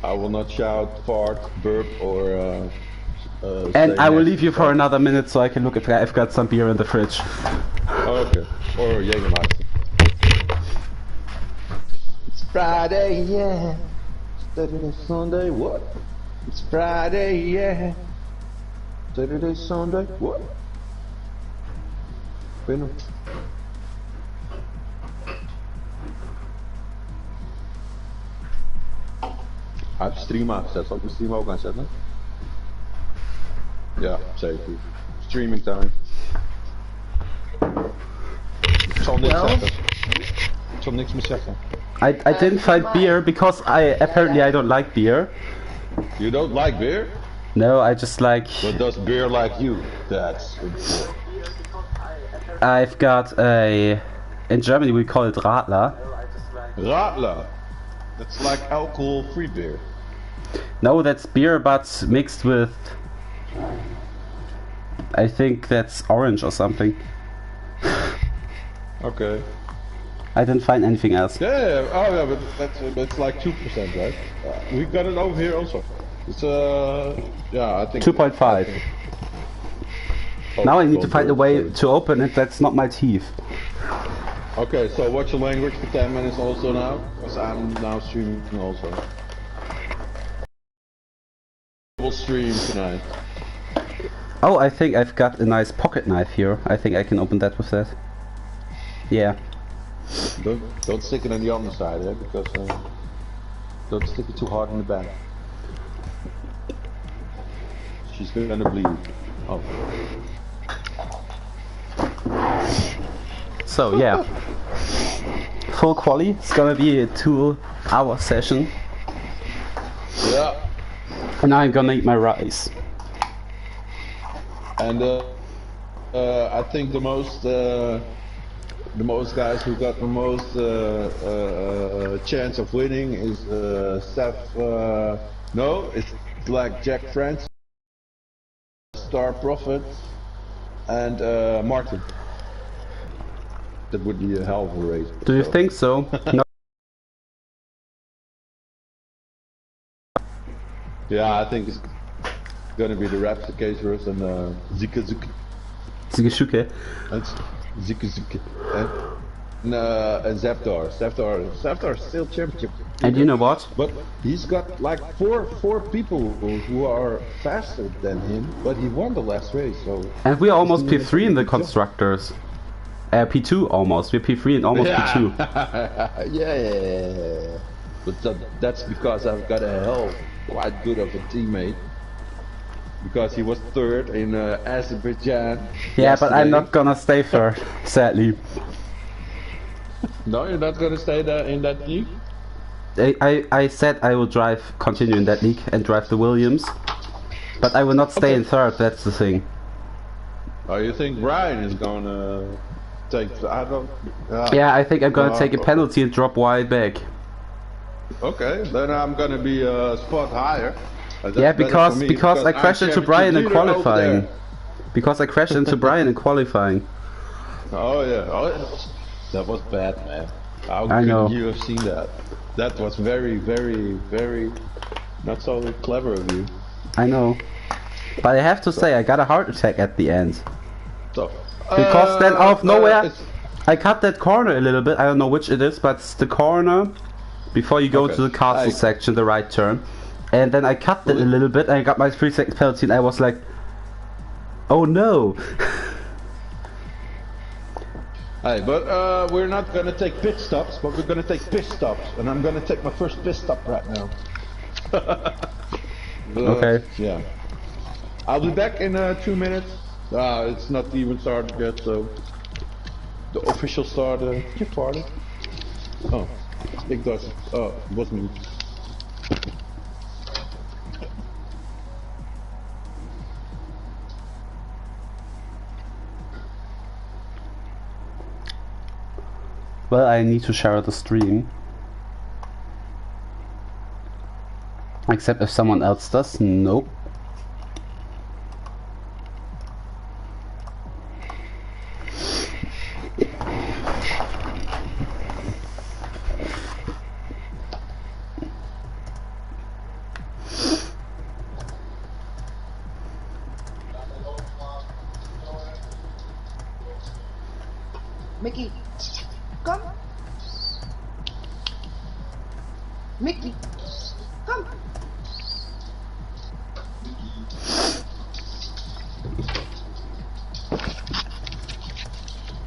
I will not shout, fart, burp, or And say I will nasty leave you for stuff. another minute so I can look if I've got some beer in the fridge. Okay. Or Jägermeister. It's Friday, yeah. Saturday, Sunday, what? It's Friday, yeah. Saturday, Sunday, what? Binnen. Hij heeft stream aangezet. Zal ik mijn stream ook aanzetten? Ja, zeker. Streaming time. Ik zal niks zeggen. Ik zal niks meer zeggen. I didn't find beer because apparently I don't like beer. You don't like beer? No, I just like... But does beer like you? That's important. I've got a... In Germany we call it Radler. Radler. That's like alcohol-free beer. No, that's beer but mixed with... I think that's orange or something. Okay. I didn't find anything else. Yeah. Oh yeah, but that's like 2%, right? We got it over here also. It's yeah, I think 2.5. Now I need to find a way to open it that's not my teeth. Okay, so watch your language for 10 minutes also now, because I'm now streaming also. We'll stream tonight. Oh, I think I've got a nice pocket knife here. I think I can open that with that. Yeah. Don't stick it on the underside, eh? Because don't stick it too hard in the back. She's gonna bleed. Oh. So yeah. Full quali. It's gonna be a 2-hour session. Yeah. And now I'm gonna eat my rice. And I think the most guys who got the most chance of winning is Seth. No, it's like Jack France, Star Prophet, and Martin. That would be a hell of a race. Do you think so? No. Yeah, I think it's gonna be the Rapsicators and Zika Zuki. Zigeshuke. And Zika Zuki. And Zapdar. Zapdar is still championship. And you know what? But he's got like four people who are faster than him, but he won the last race, so... And we are almost P3 in the constructors. P2 almost. We're P3 and almost P2. Yeah. But that's because I've got a hell quite good of a teammate. Because he was third in Azerbaijan. Yeah, but I'm not gonna stay third, sadly. No, you're not gonna stay there in that league? I said I will continue in that league and drive the Williams. But I will not stay in third, that's the thing. Oh, you think Brian is gonna take... I don't... Yeah, I think I'm gonna take a penalty and drop wide back. Okay, then I'm gonna be a spot higher. Yeah, because I crashed into Brian in qualifying. Because I crashed into Brian in qualifying. Oh yeah, that was bad, man. How could you have seen that? That was very, very, very not so clever of you. I know. But I have to say, I got a heart attack at the end. So, because then out of nowhere, I cut that corner a little bit. I don't know which it is, but it's the corner before you go to the castle section, the right turn. And then I cut it a little bit and I got my 3-second penalty and I was like, oh no. Hey, but we're not gonna take pit stops, but we're gonna take piss stops. And I'm gonna take my first piss stop right now. Okay. Yeah. I'll be back in 2 minutes. It's not even started yet, so... The official start, your party. Oh, ik dacht, oh, it was me. Well, I need to share the stream. Except if someone else does. Nope. Mickey, come. Mickey, come.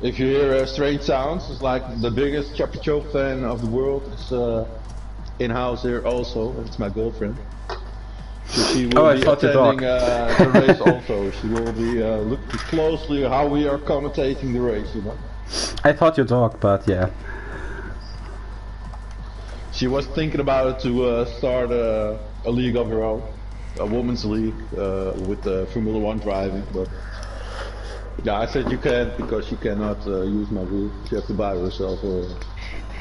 If you hear strange sounds, it's like the biggest Chappie Choke fan of the world is in-house here also. It's my girlfriend. She will be attending the race also. She will be looking closely how we are commentating the race, you know. I thought your dog, but yeah. She was thinking about it to start a league of her own, a women's league with Formula 1 driving, but yeah, I said you can't because she cannot use my wheel. She has to buy herself her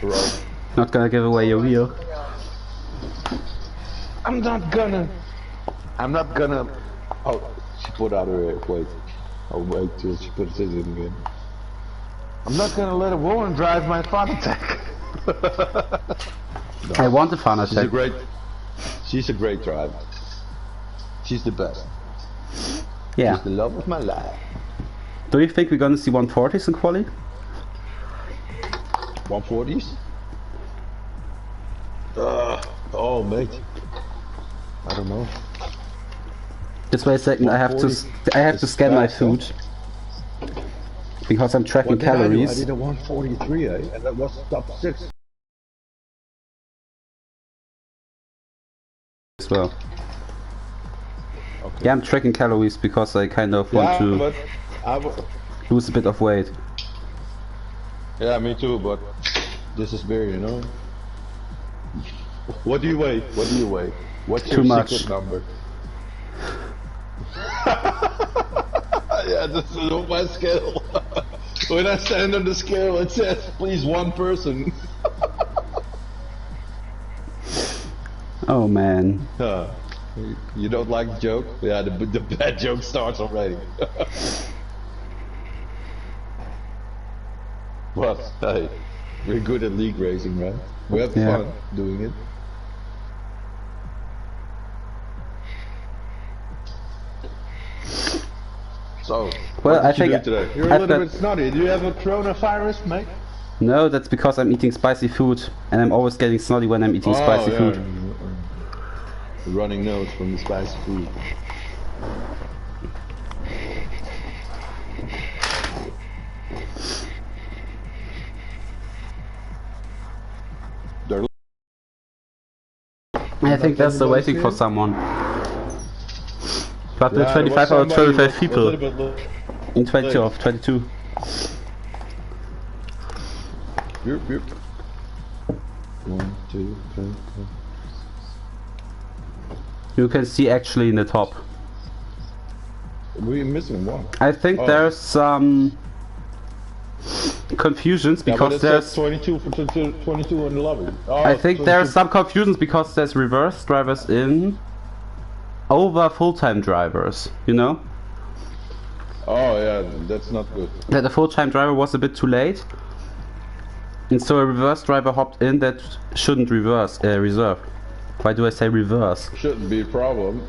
own. Not gonna give away your wheel. I'm not gonna. Oh, she put out her wait. I'll wait till she puts it in again. I'm not gonna let a woman drive my fun attack. No. I want a fun attack. She's a great driver. She's the best. Yeah. She's the love of my life. Do you think we're gonna see 140s in quali? 140s? Oh mate. I don't know. Just wait a second, I have to scan my food. Because I'm tracking calories. I did a 143, and that was top 6. As well. Okay. Yeah, I'm tracking calories because I kind of want to lose a bit of weight. Yeah, me too, but this is beer, you know. What do you weigh? What do you weigh? What's your secret number? Yeah, this is on my scale. When I stand on the scale, it says, please, one person. Oh man. You don't like the joke? Yeah, the bad joke starts already. But hey, we're good at league racing, right? We have fun doing it. So, well, I think today? You're a little bit snotty. Do you have a coronavirus, mate? No, that's because I'm eating spicy food, and I'm always getting snotty when I'm eating spicy food. Running nose from the spicy food. I think they're still waiting for someone. But the 25 or 25 people in 20 of 22. Yep. 1, 2, 3, 4. You can see actually in the top. We're missing one. I think there's some confusions because there's 22 for 22 in the lobby. I think there's some confusions because there's reverse drivers in over full-time drivers, you know? Oh yeah, that's not good. That the full-time driver was a bit too late. And so a reverse driver hopped in that shouldn't reserve. Why do I say reverse? Shouldn't be a problem.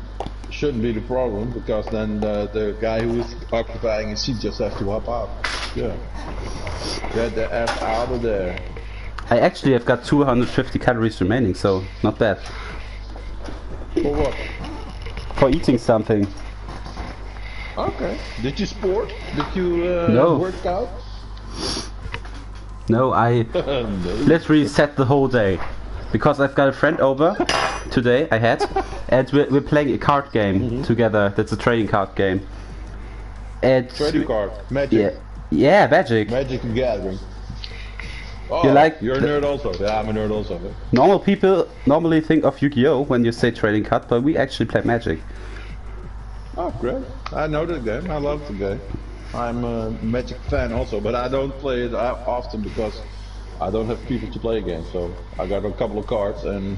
Shouldn't be the problem because then the guy who is occupying his seat just has to hop out. Yeah. Get the F out of there. I actually have got 250 calories remaining, so not bad. For what? For eating something. Okay. Did you sport? Did you work out? No, I literally sat the whole day. Because I've got a friend over today, and we're playing a card game together. That's a trading card game. And trading card? Magic? Yeah, Magic. Magic the Gathering. Oh, you're a nerd also. Yeah, I'm a nerd also. Normal people normally think of Yu-Gi-Oh! When you say trading card, but we actually play Magic. Oh, great. I know the game. I love the game. I'm a Magic fan also, but I don't play it often because I don't have people to play against, so I got a couple of cards and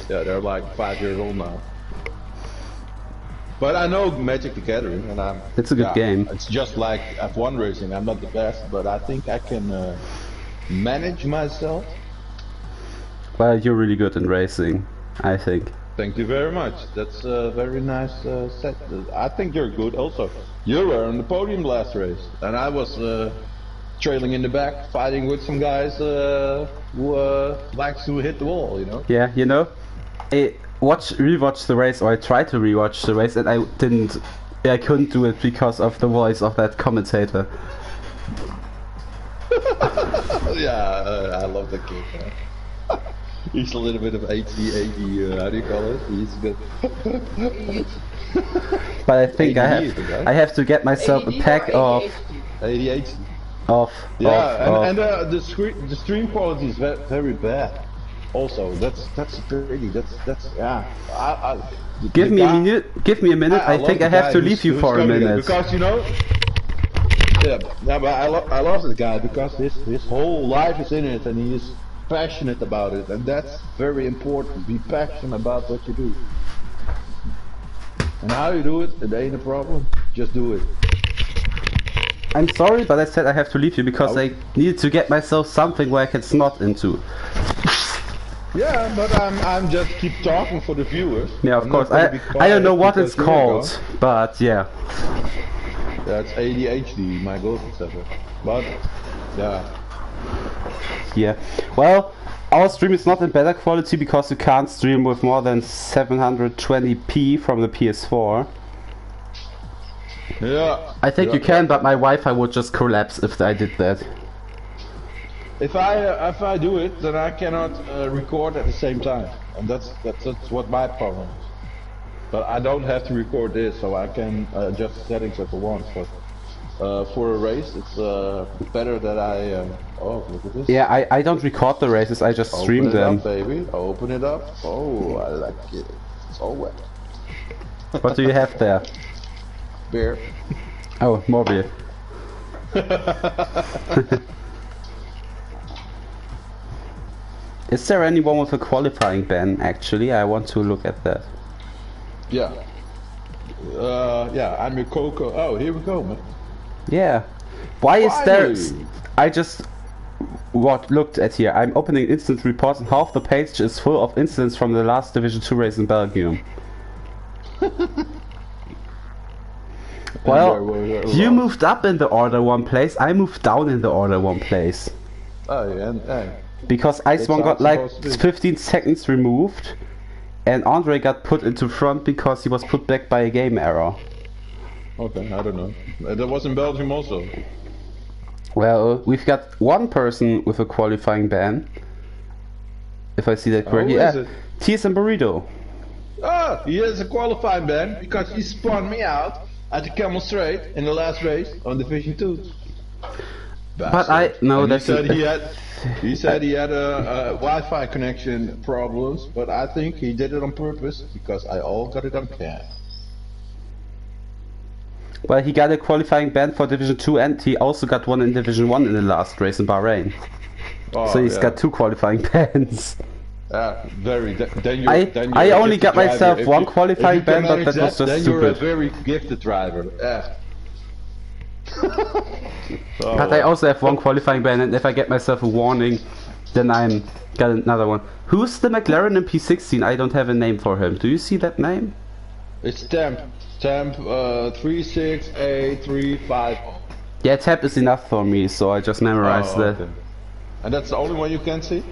yeah, they're like 5 years old now. But I know Magic the Gathering and it's a good game. It's just like F1 racing. I'm not the best, but I think I can manage myself. Well, you're really good in racing, I think. Thank you very much. That's a very nice set. I think you're good also. You were on the podium last race and I was trailing in the back, fighting with some guys who likes to hit the wall, you know? Yeah, you know, I rewatched the race, or I tried to rewatch the race, and I couldn't do it because of the voice of that commentator. Yeah, I love the kid. He's a little bit of ADHD, how do you call it? He's good. But I think ADD, I have to get myself a pack of ADHD. Yeah, the stream quality is very bad. Also, that's pretty. That's yeah. Give me a minute. Give me a minute. I think I have to leave you for a minute. Because you know. Yeah, but I love this guy because his whole life is in it, and he is passionate about it, and that's very important. Be passionate about what you do. And how you do it ain't a problem. Just do it. I'm sorry, but I said I have to leave you because I needed to get myself something where I can snot into. Yeah, but I'm just keep talking for the viewers. Yeah, of course. I don't know what it's called, but yeah. That's ADHD, my girlfriend said it. But yeah. Yeah. Well, our stream is not in better quality because you can't stream with more than 720p from the PS4. Yeah. I think you can, but my Wi-Fi would just collapse if I did that. If I do it, then I cannot record at the same time, and that's what my problem is. But I don't have to record this, so I can adjust settings if I want. But for a race, it's better that I. Oh, look at this. Yeah, I don't record the races. I just stream them. Open it up, baby. Open it up. Oh, I like it. It's all wet. What do you have there? Beer. Oh, more beer. Is there anyone with a qualifying ban? Actually, I want to look at that. Yeah. Yeah, I'm your Coco. Oh, here we go, man. Yeah. Why is there... I just looked at here. I'm opening instant reports and half the page is full of incidents from the last Division 2 race in Belgium. Well, you moved up in the order one place, I moved down in the order one place. Oh, yeah. Because Ice1 got like 15 seconds removed, and Andre got put into front because he was put back by a game error. Okay, I don't know. That was in Belgium also. Well, we've got one person with a qualifying ban. If I see that correctly. TSM Burrito. Ah, he has a qualifying ban because he spun me out at the Camel Straight in the last race on Division 2. But I know that he said he had a Wi-Fi connection problems, but I think he did it on purpose because I all got it on cam. Well, he got a qualifying ban for Division 2 and he also got one in Division 1 in the last race in Bahrain. Oh, so he's got two qualifying bans. Very. I only got myself one qualifying ban, but that was just then stupid. You're a very gifted driver. But I also have one qualifying ban, and if I get myself a warning, then I'm got another one. Who's the McLaren in P16? I don't have a name for him. Do you see that name? It's Temp 36835. Yeah, Temp is enough for me, so I just memorized that. Okay. And that's the only one you can see?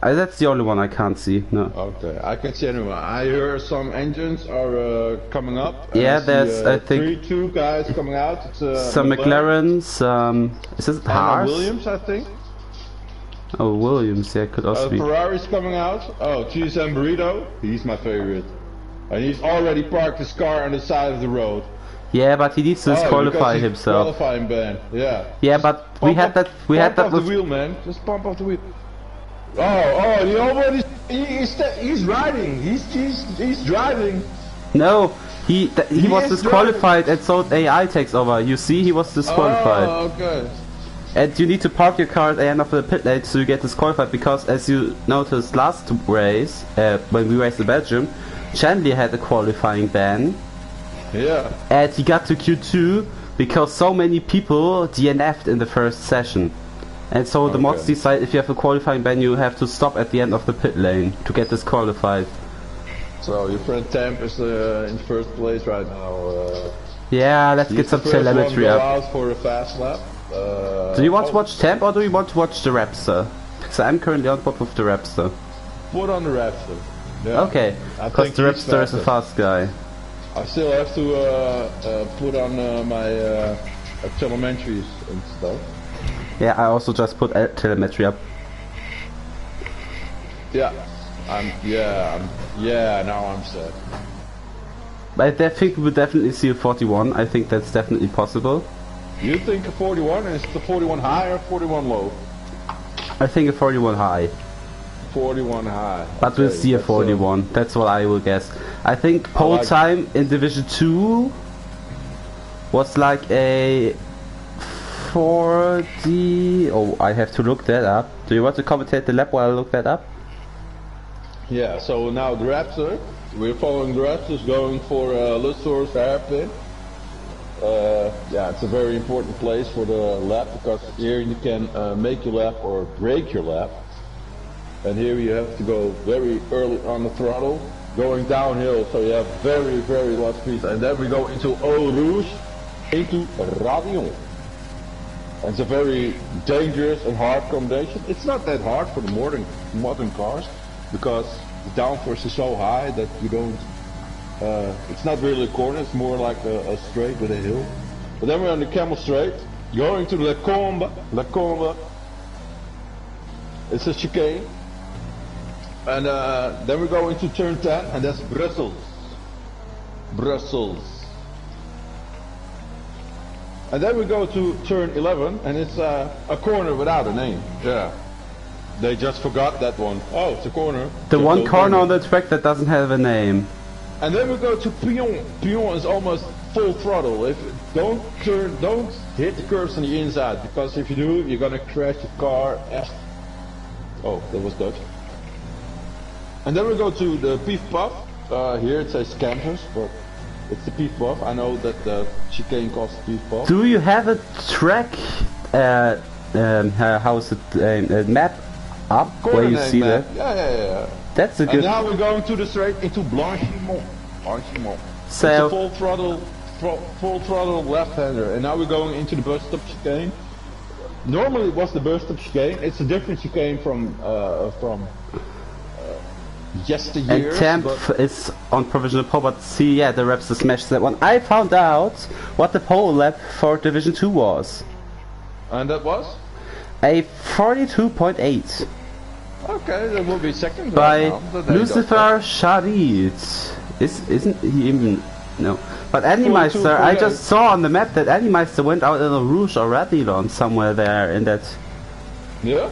That's the only one I can't see, no. Okay, I can see anyone. I hear some engines are coming up. Yeah, there's, I think... two guys coming out. It's, some McLarens, is this Haas? Williams, I think. Oh, Williams, yeah, could also be. Ferrari's coming out. Oh, TSM Burrito, he's my favorite. And he's already parked his car on the side of the road. Yeah, but he needs to disqualify himself. Qualifying ban, yeah. Yeah, but we had that with the wheel, man. Just pump off the wheel. Oh, he already he's riding. He's driving. No, he was disqualified driving. And so AI takes over. You see, he was disqualified. Oh, okay. And you need to park your car at the end of the pit lane so you get disqualified because, as you noticed last race, when we raced in Belgium, Chandler had a qualifying ban. Yeah. And he got to Q2 because so many people DNF'd in the first session. And so the mods decide if you have a qualifying ban, you have to stop at the end of the pit lane to get disqualified. So your friend Temp is in first place right now. Yeah, let's get some telemetry go up. Out for a fast lap. Do you want to watch temp or do you want to watch the Rapster? Because I'm currently on board with the Rapster. Put on the Rapster. Yeah. Okay, because the Rapster is a fast guy. I still have to put on my telemetries and stuff. Yeah, I also just put telemetry up. Yeah, now I'm set. But I think we will definitely see a 41. I think that's definitely possible. You think a 41? Is it a 41 high or 41 low? I think a 41 high. 41 high. But we'll see a 41. That's what I will guess. I think pole time in Division 2 was like a 40... Oh, I have to look that up. Do you want to commentate the lap while I look that up? Yeah, so now the Raptor, we're following the Raptors going for Lussor's hairpin. Yeah, it's a very important place for the lap because here you can make your lap or break your lap. And here you have to go very early on the throttle, going downhill, so you have very, very low speed. And then we go into Eau Rouge, into Radion. And it's a very dangerous and hard combination. It's not that hard for the modern cars, because the downforce is so high that you don't, it's not really a corner, it's more like a straight with a hill. But then we're on the Camel Straight, going to La Combe, it's a chicane. And then we go into turn 10, and that's Brussels. And then we go to turn 11, and it's a corner without a name. Yeah. They just forgot that one. Oh, it's a corner. The one corner on the track that doesn't have a name. And then we go to Pion. Pion is almost full throttle. Don't hit the curves on the inside, because if you do, you're gonna crash the car. Oh, that was Dutch. And then we go to the Pief Puff. Here it says Campus, but it's the Pief Puff. I know that the chicane calls Pief Puff. Do you have a track? How's it? A map up where you see that? Yeah. That's a good. And now we're going to the straight into Blanchimont. So it's a full throttle left-hander, and now we're going into the bus stop chicane. Normally it was the bus stop chicane. It's a different chicane from yesteryears. And temp is on provisional pole, but see, yeah, the Rapster smashed that one. I found out what the pole lap for Division 2 was. And that was? A 42.8. Okay, that will be second. By Lucifer Sharid. Isn't he even... No. But Animeister, I just saw on the map that Animeister went out in a Rouge or Radilon somewhere there in that... Yeah?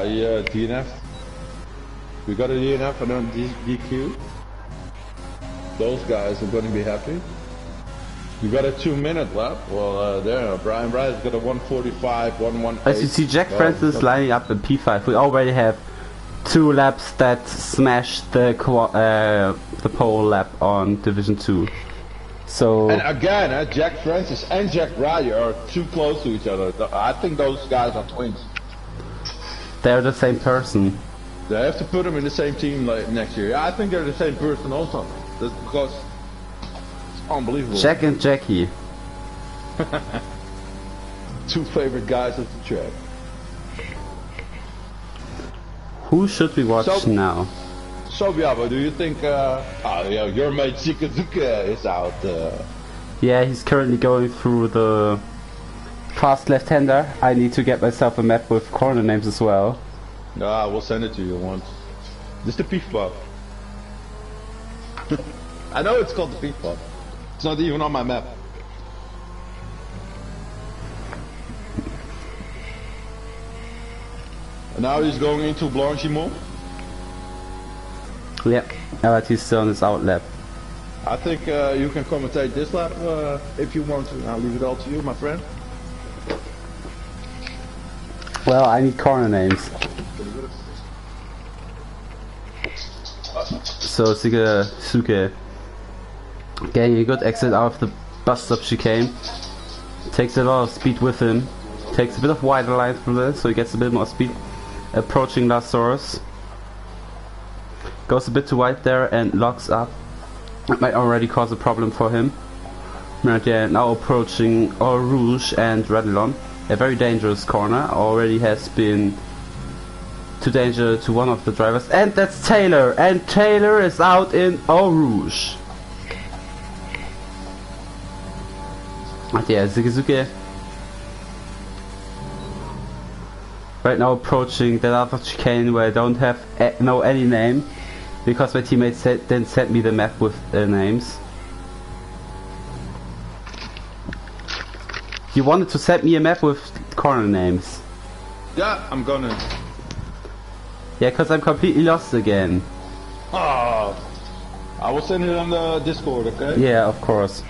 Yeah, DNF. We got a DNF and then DQ. Those guys are going to be happy. You got a 2-minute lap. Well, there, Brian Bryce got a 1:45, 1:18. As you see, Jack Francis lining up in P5. We already have 2 laps that smashed the pole lap on Division 2. So. And again, Jack Francis and Jack Ryder are too close to each other. I think those guys are twins. They're the same person. They have to put them in the same team next year. I think they're the same person also. That's because it's unbelievable. Jack and Jackie. 2 favorite guys at the track. Who should we watch now? So Biabo, do you think your mate Zikazuka is out? Yeah, he's currently going through the fast left-hander. I need to get myself a map with corner names as well. I will send it to you once. This is the Pief Puff. I know it's called the Pief Puff. It's not even on my map. And now he's going into Blanchimont. Yep, but he's still on his out lap. I think you can commentate this lap if you want to. I'll leave it all to you, my friend. Well, I need corner names. So Suke, Getting a good exit out of the bus stop chicane. Takes a lot of speed with him. Takes a bit of wider line from this, so he gets a bit more speed. Approaching Lasaurus. Goes a bit too wide there and locks up. It might already cause a problem for him. Right, yeah, now approaching Eau Rouge and Radilon. A very dangerous corner. Already has been to danger to one of the drivers. And that's Taylor! And Taylor is out in Eau Rouge. Yeah, Zigizuke. Right now approaching that other chicane where I don't have know any name. Because my teammates didn't send me the map with names. You wanted to send me a map with corner names. Yeah, I'm gonna. Yeah, cause I'm completely lost again. Oh, I will send it on the Discord, okay? Yeah, of course.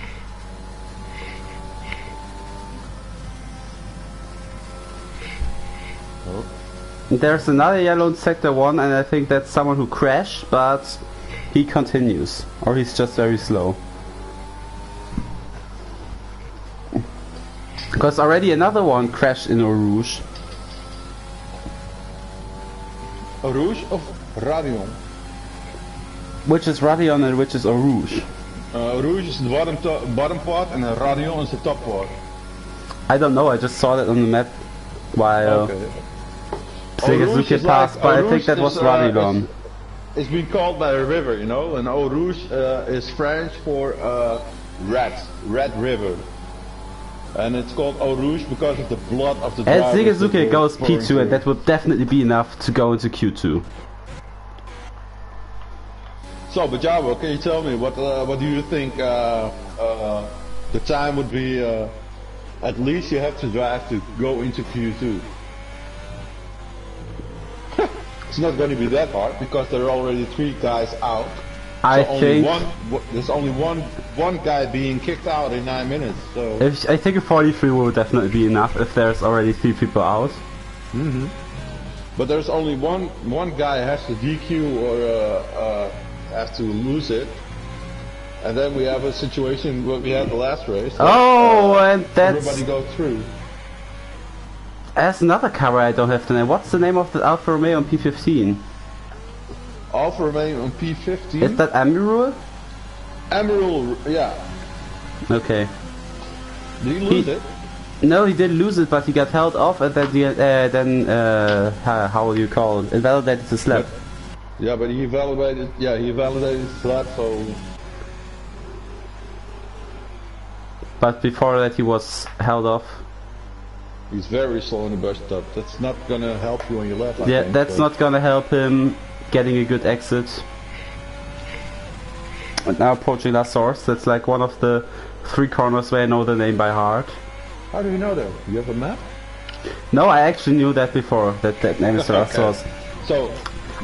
Oh. There's another yellow in sector 1 and I think that's someone who crashed, but he continues. Or he's just very slow. Because already another one crashed in Eau Rouge. Eau Rouge of Radion? Which is Radion and which is Eau Rouge? Eau Rouge is the bottom part and Radion is the top part. I don't know, I just saw that on the map while Zigizuke passed, but I think that was Radion. It's been called by a river, you know, and Eau Rouge is French for red river. And it's called Eau Rouge because of the blood of the drivers. And Zigizuke goes P2 and that would definitely be enough to go into Q2. So, Bajabo, can you tell me what do you think the time would be? At least you have to drive to go into Q2. It's not going to be that hard because there are already 3 guys out. I think there's only one guy being kicked out in 9 minutes. So I think a 43 will definitely be enough if there's already 3 people out. Mm-hmm. But there's only one guy has to DQ or have to lose it, and then we have a situation what we had the last race. And that's everybody go through. There's another car I don't have the name. What's the name of the Alfa Romeo on P15? Alfa Romeo on P15? Is that Amirul? Amirul, yeah. Okay. Did he lose it? No, he didn't lose it, but he got held off, and then how will you call it? Invalidated his lap. Yeah, but he validated his lap, so. But before that, he was held off. He's very slow in the bus stop. That's not gonna help you on your lap. Yeah, that's not gonna help him getting a good exit. And now approaching La Source. That's like one of the 3 corners where I know the name by heart. How do you know that? You have a map? No, I actually knew that before. That name is La Source. So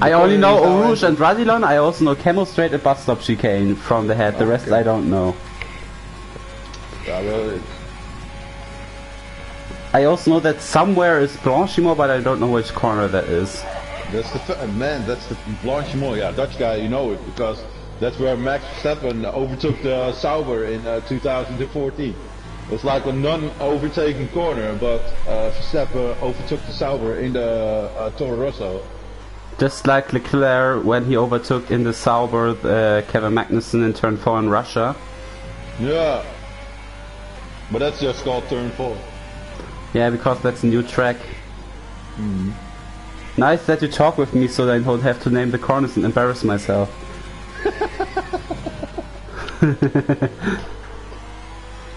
I only know Eau Rouge and Radilon. I also know Camel Straight and Bus Stop Chicane from the head. The rest I don't know. Yeah, well, I also know that somewhere is Blanchimont, but I don't know which corner that is. That's the Blanchimont, yeah, Dutch guy, you know it, because that's where Max Verstappen overtook the Sauber in 2014. It was like a non-overtaken corner, but Verstappen overtook the Sauber in the Toro Rosso. Just like Leclerc when he overtook in the Sauber Kevin Magnussen in turn 4 in Russia. Yeah, but that's just called turn 4. Yeah, because that's a new track. Nice that you talk with me so that I don't have to name the corners and embarrass myself.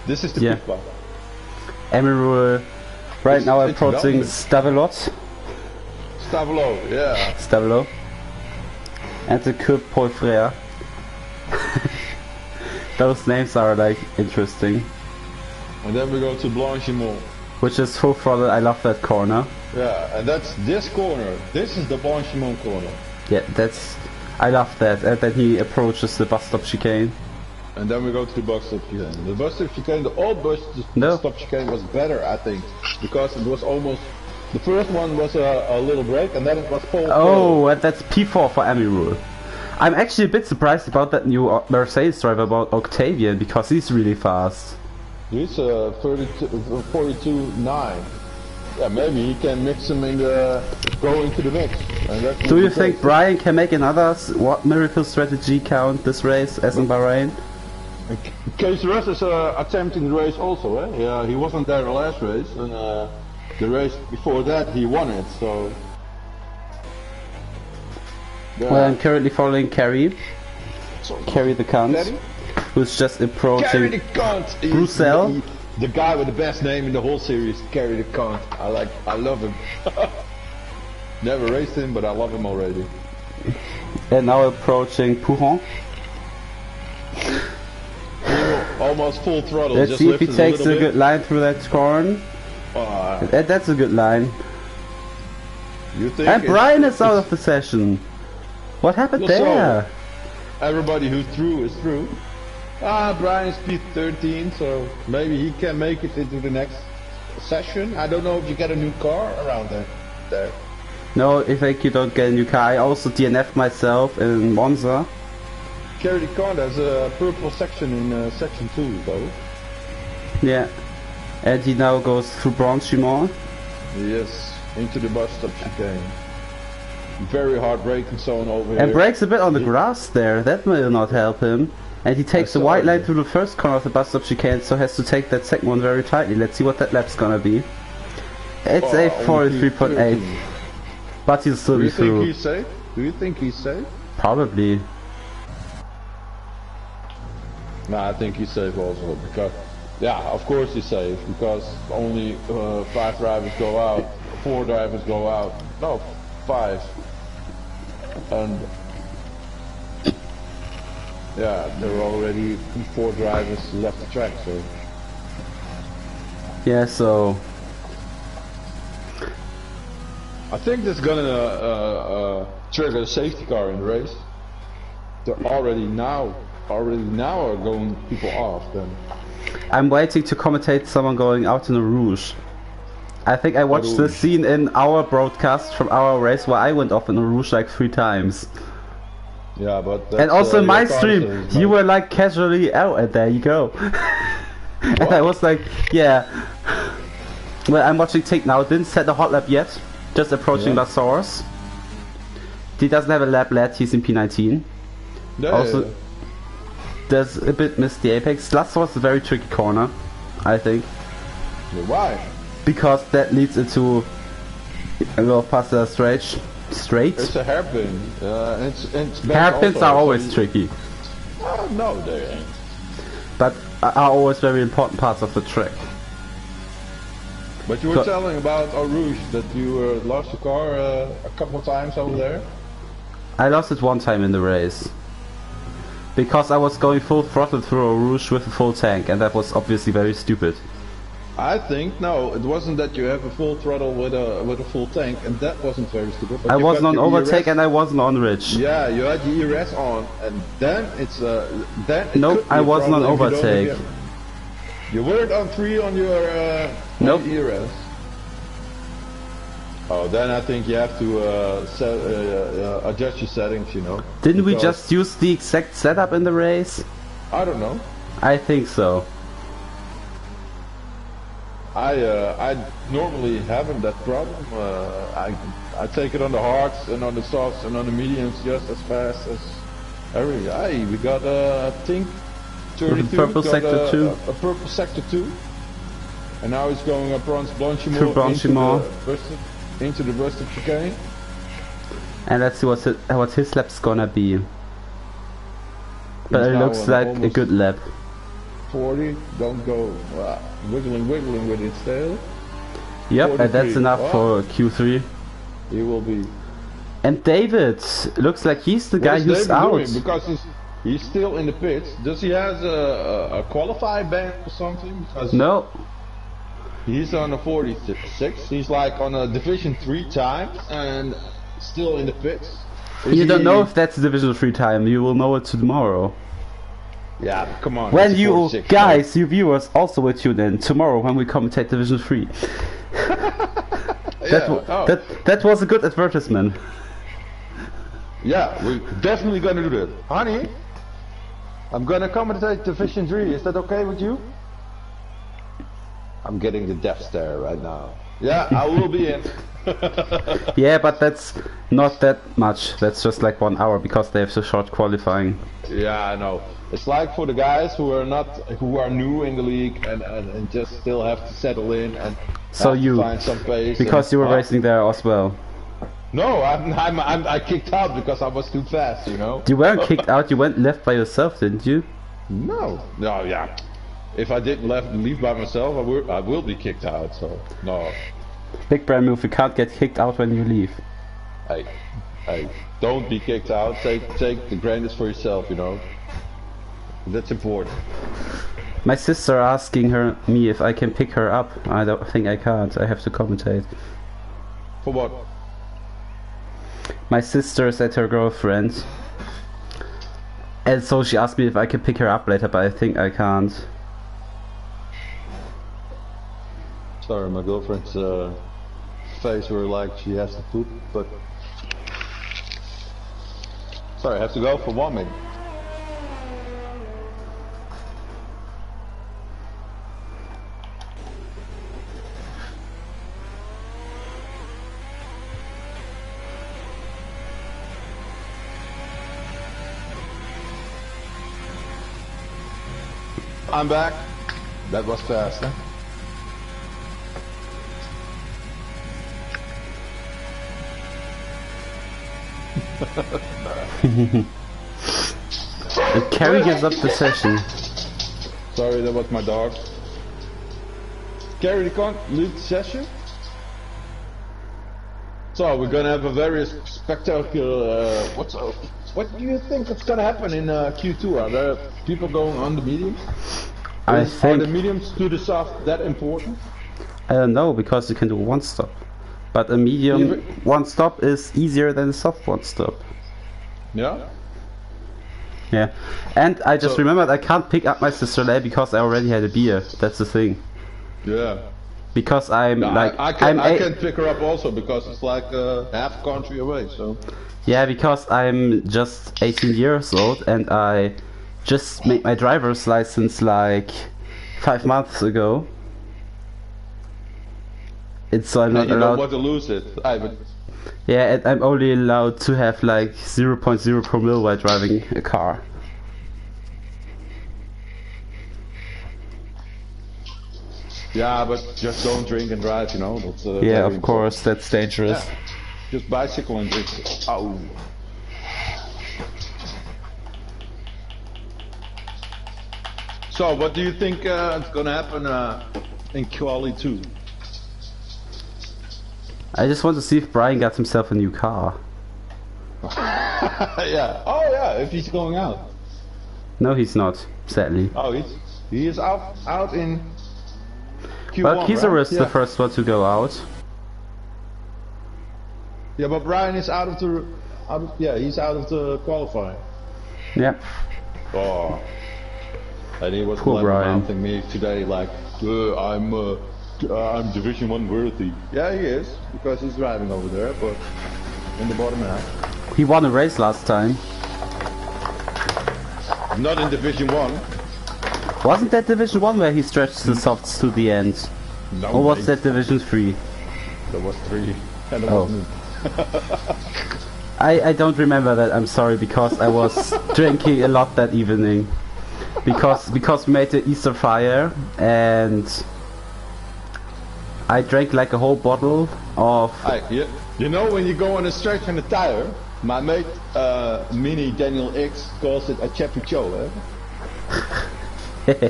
This is the big one. Emerald right now approaching Stavelot. Stavelo, yeah. Stavelo. And the Coupe Paul Frère. Those names are like interesting. And then we go to Blanchimont. Which is full throttle. I love that corner. Yeah, and that's this corner. This is the Blanchimont corner. Yeah, I love that. And then he approaches the bus stop chicane. And then we go to the bus stop chicane. The bus stop chicane, the old bus stop chicane was better, I think, because it was almost. The first one was a little break, and then it was full. Oh, and that's P4 for Amirul. I'm actually a bit surprised about that new Mercedes driver, about Octavian, because he's really fast. He's 42.9. Yeah, maybe he can mix him in the go into the mix. Do you think Brian can make another miracle strategy count this race as in Bahrain? Case Russ is attempting the race also, eh? Yeah, he wasn't there the last race, and the race before that he won it. So. Yeah. Well, I'm currently following Carrie. Carrie the cunt, who's just approaching. Carrie the cunt. Bruxelles. The guy with the best name in the whole series, Carrie the cunt. I love him. Never raced him, but I love him already. And now approaching Pouron. Almost full throttle. Let's see if he takes a good line through that corn. That's a good line. You think? And Brian is out of the session. What happened there? So, everybody who's through is through. Brian is P13, so maybe he can make it into the next session. I don't know if you get a new car around there. No, I think you don't get a new car. I also DNF'd myself in Monza. Carry the car, there's a purple section in section 2 though. Yeah. And he now goes through Bronchimont. Yes, into the bus stop chicane. Very hard braking zone over here. And brakes a bit on the grass there, that will not help him. And he takes the white line through the first corner of the bus stop chicane, so has to take that second one very tightly. Let's see what that lap's gonna be. It's a 43.8. But he'll still be through. Do you think he's safe? Do you think he's safe? Probably. Nah, I think he's safe also, because, yeah, of course he's safe, because only 5 drivers go out, 4 drivers go out, no, 5, and, yeah, there are already 4 drivers left the track, so. Yeah, so. I think that's gonna trigger a safety car in the race. They're already now are going people off then. I'm waiting to commentate someone going out in a Rouge. I think I watched the scene in our broadcast from our race where I went off in a Rouge like 3 times. Yeah, but and also in my stream, you were like casually, oh, and there you go. And I was like, yeah. Well, I'm watching Tick now, didn't set the hot lap yet, just approaching La Source. He doesn't have a lap left, he's in P19. Yeah, also, there's a bit missed the apex. Last was a very tricky corner, I think. Why? Because that leads into a little past the straight. It's a hairpin. Hairpins are always tricky. No, they ain't. But are always very important parts of the track. But you were telling about Eau Rouge that you lost your car a couple of times over there? I lost it one time in the race. Because I was going full throttle through Eau Rouge with a full tank, and that was obviously very stupid. I think no, it wasn't that you have a full throttle with a full tank, and that wasn't very stupid. But I wasn't on overtake and I wasn't on ridge. Yeah, you had the ERS on, and then it's then. Nope, I wasn't on overtake. You weren't on 3 on your nope. ERS. Oh, then I think you have to adjust your settings, you know. Didn't we just use the exact setup in the race? I don't know. I think so. I normally haven't that problem. I take it on the hards and on the softs and on the mediums just as fast as every. We got I think 32. Purple sector 2. A purple sector 2. And now he's going up Bronchimont into the burst of chicane. And let's see what his lap's gonna be. But it looks like a good lap. 40, don't go wiggling with its tail. Yep, and that's enough for Q3. He will be. And David looks like he's the guy who's out. Because he's still in the pits. Does he have a qualify ban or something? Because no. He's on a 46. He's like on a Division 3 time and still in the pits. You don't know if that's a Division 3 time. You will know it tomorrow. Yeah, come on. When you guys, you viewers, also will tune in tomorrow when we commentate Division 3. That was a good advertisement. Yeah, we're definitely gonna do that. Honey, I'm gonna commentate Division 3. Is that okay with you? I'm getting the death stare right now. Yeah, I will be in. Yeah, but that's not that much. That's just like 1 hour because they have so short qualifying. Yeah, I know. It's like for the guys who are new in the league and just still have to settle in and so have to find some pace. Because you were racing there as well. No, I kicked out because I was too fast, you know. You weren't kicked out. You went left by yourself, didn't you? No, yeah. If I didn't leave by myself, I will be kicked out. So no. Big brand move. You can't get kicked out when you leave. Hey, don't be kicked out. Take the grandest for yourself, you know. That's important. My sister asking me if I can pick her up. I don't think I can't. I have to commentate. For what? My sister said her girlfriend. And so she asked me if I can pick her up later, but I think I can't. Sorry, my girlfriend's face were like she has to poop, but... Sorry, I have to go for 1 minute. I'm back. That was fast, huh? And Carrie gives up the session. Sorry, that was my dog. Carrie, you can't leave the session? So, we're gonna have a very spectacular... what do you think is gonna happen in Q2? Are there people going on the mediums? Are the mediums to the soft that important? I don't know, because you can do one stop. But a medium one stop is easier than a soft one stop. Yeah? Yeah. And I just remembered I can't pick up my sister Lay because I already had a beer. That's the thing. Yeah. Because I'm I can pick her up also because it's like half a country away, so... Yeah, because I'm just 18 years old and I just made my driver's license like 5 months ago. So I'm not allowed. You don't want to lose it. Yeah, and I'm only allowed to have like 0.0 promille while driving a car. Yeah, but just don't drink and drive, you know. That's, yeah, of course, that's dangerous. Yeah. Just bicycle and drink. Oh. So, what do you think is gonna happen in Quali 2? I just want to see if Brian got himself a new car. Yeah. Oh yeah, if he's going out. No, he's not, sadly. Oh, he is out in Q1, but Kizaru is the first one to go out. Yeah, but Brian is he's out of the qualifying. Yeah. Oh. And he was laughing me today like, I'm Division 1 worthy. Yeah, he is, because he's driving over there, but in the bottom half. He won a race last time. Not in Division 1. Wasn't that Division 1 where he stretched the softs to the end? No, or was that Division 3? That was 3. And it wasn't. I don't remember that, I'm sorry, because I was drinking a lot that evening. Because we made the Easter fire and I drank like a whole bottle of... You know when you go on a stretch on a tire, my mate Mini Daniel X calls it a chapucho, eh?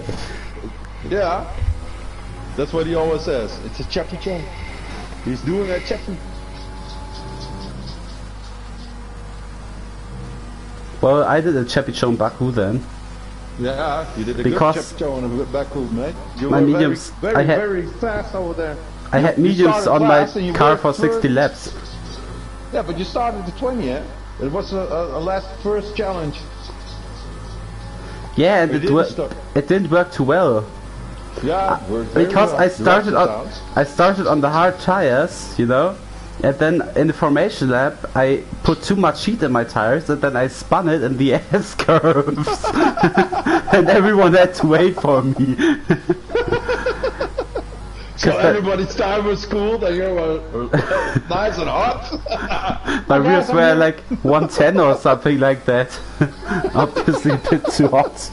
Yeah, that's what he always says. It's a chapucho. He's doing a chapu. Well, I did a chapucho in Baku then. Yeah, you did a good chapucho on a Baku, mate. You my were mediums, very fast over there. I had mediums on my car for 60 laps. Yeah, but you started at 20, eh? It was a first challenge. Yeah, and it didn't work too well. Yeah, because I started on the hard tires, you know, And then in the formation lap, I put too much heat in my tires, and then I spun it in the S curves, and everyone had to wait for me. So everybody's time was cool, and you were nice and hot. My rears were like 110 or something like that. Obviously a bit too hot.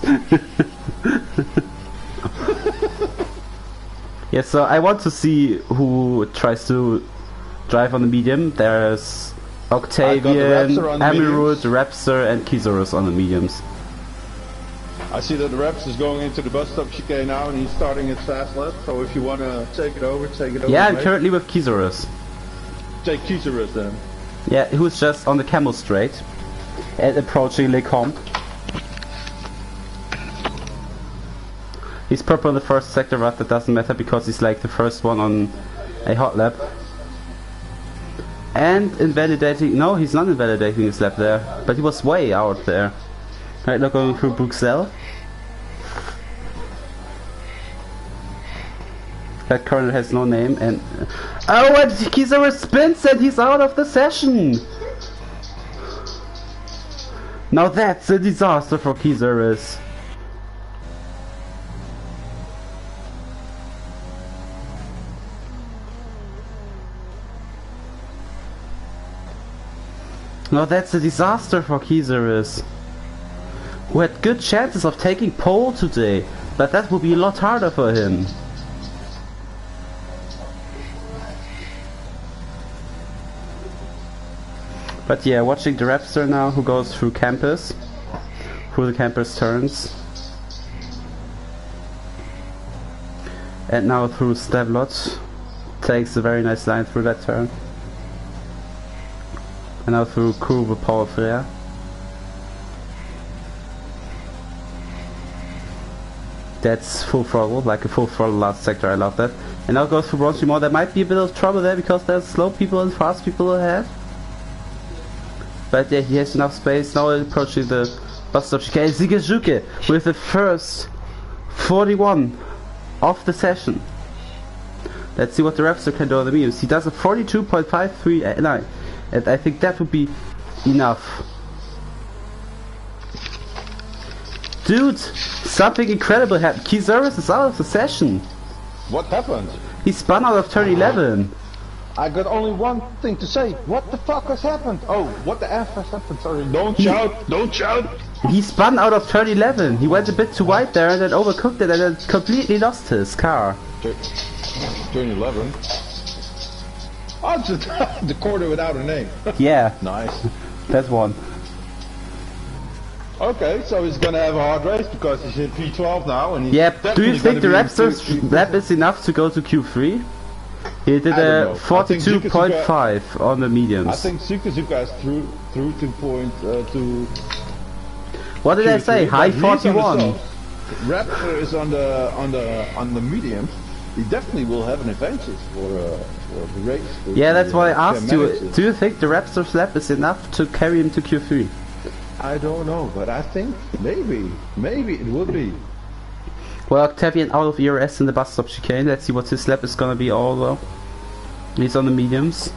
Yeah, so I want to see who tries to drive on the medium. There's Octavian, Amirud, Rapster and Kizaurus on the mediums. I see that the Raps is going into the bus stop chicane now, and he's starting his fast lap. So if you want to take it over, take it over. Yeah, I'm currently with Kizaurus. Take Kizaurus then. Yeah, who's just on the camel straight and approaching Le Comp. He's purple in the first sector, but that doesn't matter because he's like the first one on a hot lap. And invalidating, no, he's not invalidating his lap there, but he was way out there. Right now going through Bruxelles. That corner has no name and... Oh, and Kizaurus spins and he's out of the session! Now that's a disaster for Kizaurus. Now that's a disaster for Kizaurus, who had good chances of taking pole today, but that would be a lot harder for him. But yeah, watching the Rapster now, who goes through campus, through the campus turns, and now through Stavlot, takes a very nice line through that turn. And now through Kurve Power Flare. That's full throttle, like a full throttle last sector, I love that. And now goes through Bronze more. There might be a bit of trouble there because there's slow people and fast people ahead. But yeah, he has enough space. Now approaching the bus stop chicane. Zigajuke with the first 41 of the session. Let's see what the Rapster can do on the mediums. He does a 42.539. And I think that would be enough. Dude, something incredible happened. Kizaurus is out of the session. What happened? He spun out of turn 11. I got only one thing to say. What the fuck has happened? Oh, what the F has happened? Sorry. Don't shout. Don't shout. He spun out of turn 11. He went a bit too wide there and then overcooked it and then completely lost his car. Turn 11. Oh, just the corner without a name. Yeah. Nice. That's one. Okay, so he's gonna have a hard race because he's in P12 now, and he's do you think the Raptor's lap is enough to go to Q3? He did a 42.5 on the mediums. I think Zukazuka has through to point to. What did I say? High 41. Raptor is on the mediums. He definitely will have an advantage for the race. Yeah, that's why I asked you. Do you think the Raptor's lap is enough to carry him to Q3? I don't know, but I think maybe it would be. Well, Octavian out of ERS in the bus stop chicane. Let's see what his lap is gonna be. Although he's on the mediums,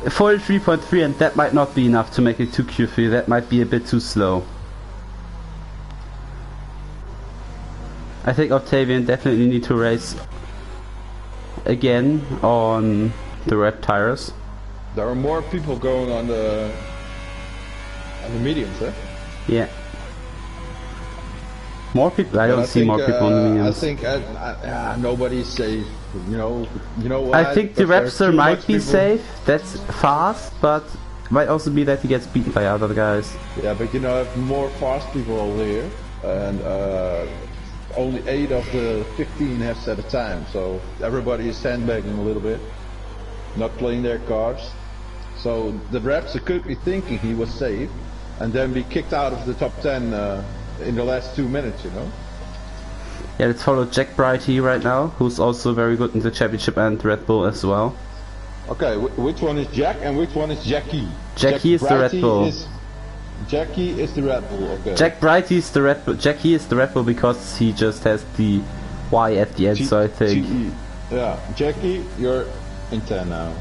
43.3, and that might not be enough to make it to Q3. That might be a bit too slow. I think Octavian definitely need to race again on the red tires. There are more people going on the mediums, eh? Yeah. More people? I don't see more people on the mediums. I think nobody's safe. You know why? I think the Rapster might be safe. That's fast, but might also be that he gets beaten by other guys. Yeah, but you know, I have more fast people over here, and only 8 of the 15 have set a time, so everybody is sandbagging a little bit, not playing their cards. So the Raptor could be thinking he was safe, and then be kicked out of the top 10 in the last 2 minutes, you know? Yeah, let's follow Jack Brighty right now, who's also very good in the championship and Red Bull as well. Okay, which one is Jack and which one is Jackie? Jackie is the Red Bull. Jackie is the Red Bull, okay. Jack Brighty is the Red Bull. Jackie is the Red Bull because he just has the Y at the end, so I think. Yeah, Jackie, you're in 10 now.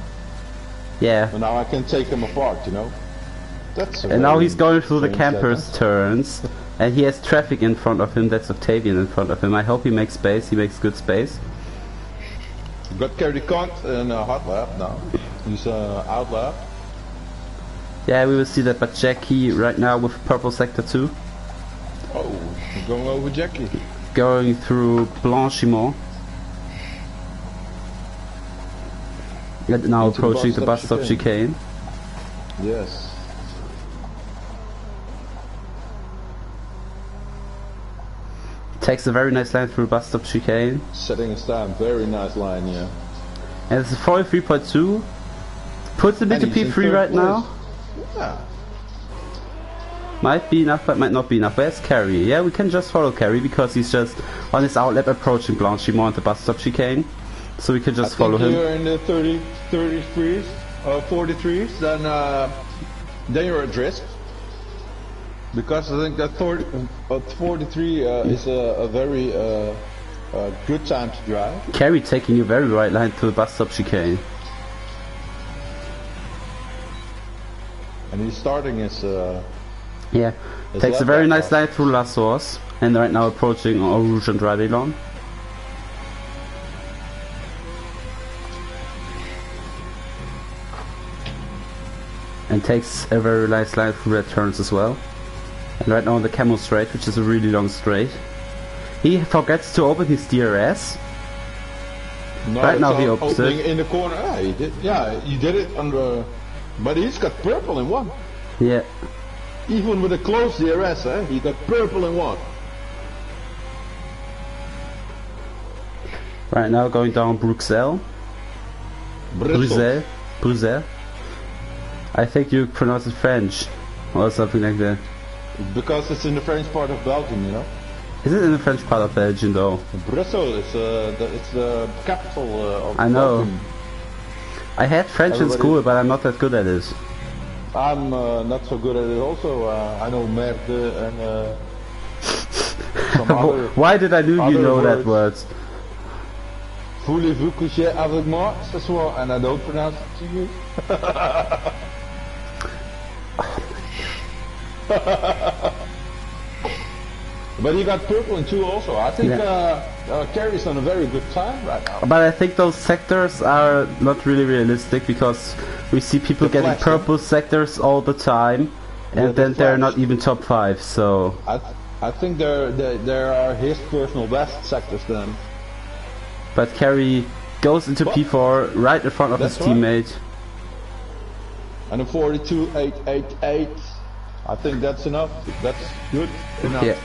Yeah. And now I can take him apart, you know. That's. And now he's going through the campers' setup. turns, and he has traffic in front of him. That's Octavian in front of him. I hope he makes space. He makes good space. Got Kerry Kant in a hot lap now. He's out lap. Yeah, we will see that. But Jackie right now with purple sector 2. Oh, going over Jackie. Going through Blanchimont. And now Into approaching the bus stop chicane. Yes. Takes a very nice line through bus stop chicane. Setting a stand, very nice line, yeah. And it's a 43.2. Puts him into P3 right now. Yeah. Might be enough, but might not be enough. Where's Carrie? Yeah, we can just follow Carrie because he's just on his outlap approaching Blanchimont at the bus stop chicane. So we can just follow him. If you're in the 33s, 43s, then you're at risk. Because I think that 43 is a very good time to drive. Carrie taking a very right line to the bus stop chicane. And he's starting his... yeah, takes a very nice line through La Source. And right now approaching Eau Rouge and Radilon. And takes a very nice line through red turns as well. And right now on the Camel Straight, which is a really long straight. He forgets to open his DRS. No, right now he opens it. In the corner, yeah, he did. Yeah, he did it under... But he's got purple in one. Yeah. Even with a closed DRS, he got purple in one. Right now going down Bruxelles. Bruxelles. I think you pronounce it French. Or something like that. Because it's in the French part of Belgium, you know. Is it in the French part of Belgium though? Brussels is it's the capital of I know. Belgium. I had French in school, but I'm not that good at it. I'm not so good at it also. I know merde and some other... Why did I know you know that word? Voulez-vous coucher avec moi ce soir? And I don't pronounce it to you. But he got purple in 2 also. I think Carrie's on a very good time right now. But I think those sectors are not really realistic because we see people getting purple sectors all the time, and then they're not even top 5. So I think there are his personal best sectors then. But Carrie goes into P4 right in front of his teammate. And a 42.888. I think that's enough. That's good enough. Yeah.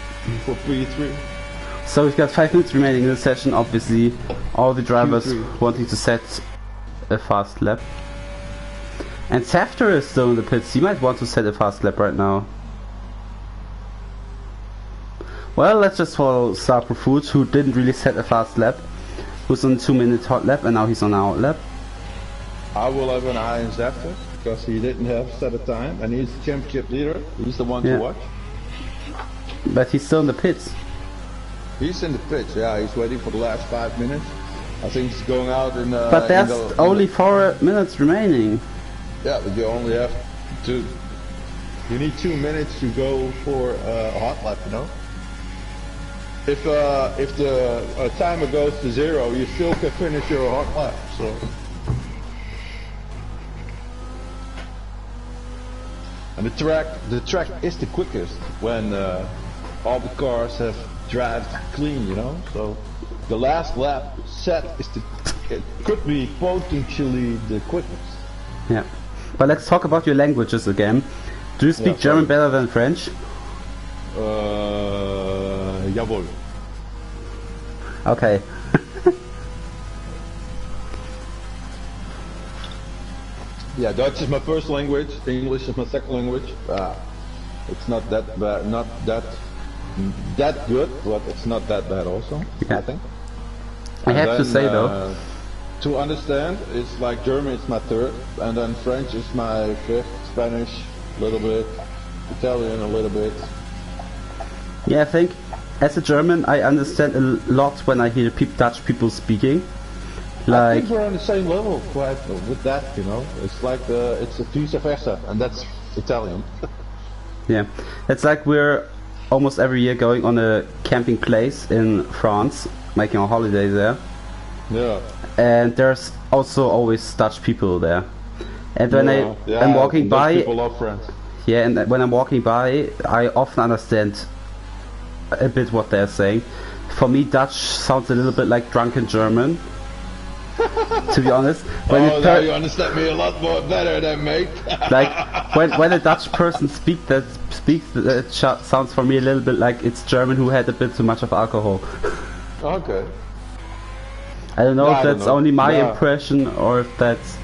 For P3. So we've got 5 minutes remaining in the session. Obviously, all the drivers Q3. wanting to set a fast lap. And Safter is still in the pits. He might want to set a fast lap right now. Well, let's just follow Starper Foods, who didn't really set a fast lap. Who's on a 2-minute hot lap, and now he's on an out lap. I will have an eye on Safter because he didn't have set a time, and he's the championship leader. He's the one to watch. But he's still in the pits. He's in the pits, yeah. He's waiting for the last 5 minutes. I think he's going out in. But there's only 4 minutes remaining. Yeah, but you only have to. You need 2 minutes to go for a hot lap, you know. If the timer goes to 0, you still can finish your hot lap. So. And the track is the quickest when all the cars have driven clean, you know. So the last lap set is it could be potentially the quickest. Yeah, but let's talk about your languages again. Do you speak German better than French? Jawohl. Okay. Yeah, Dutch is my first language. English is my second language. It's not that bad, not that good, but it's not that bad also. Yeah. I think. I have to say though, to understand, it's like German is my third, and then French is my fifth. Spanish, a little bit. Italian, a little bit. Yeah, I think as a German, I understand a lot when I hear Dutch people speaking. I think we're on the same level quite with that, you know. It's like it's a vice versa, and that's Italian. Yeah, it's like we're almost every year going on a camping place in France, making a holiday there. Yeah. And there's also always Dutch people there. And when I'm walking by, people love France. yeah, and when I'm walking by, I often understand a bit what they're saying. For me, Dutch sounds a little bit like drunken German. To be honest, now you understand me a lot more better than mate. Like when a Dutch person speaks, it sounds for me a little bit like it's German who had a bit too much of alcohol. Okay. I don't know if that's only my impression or if that's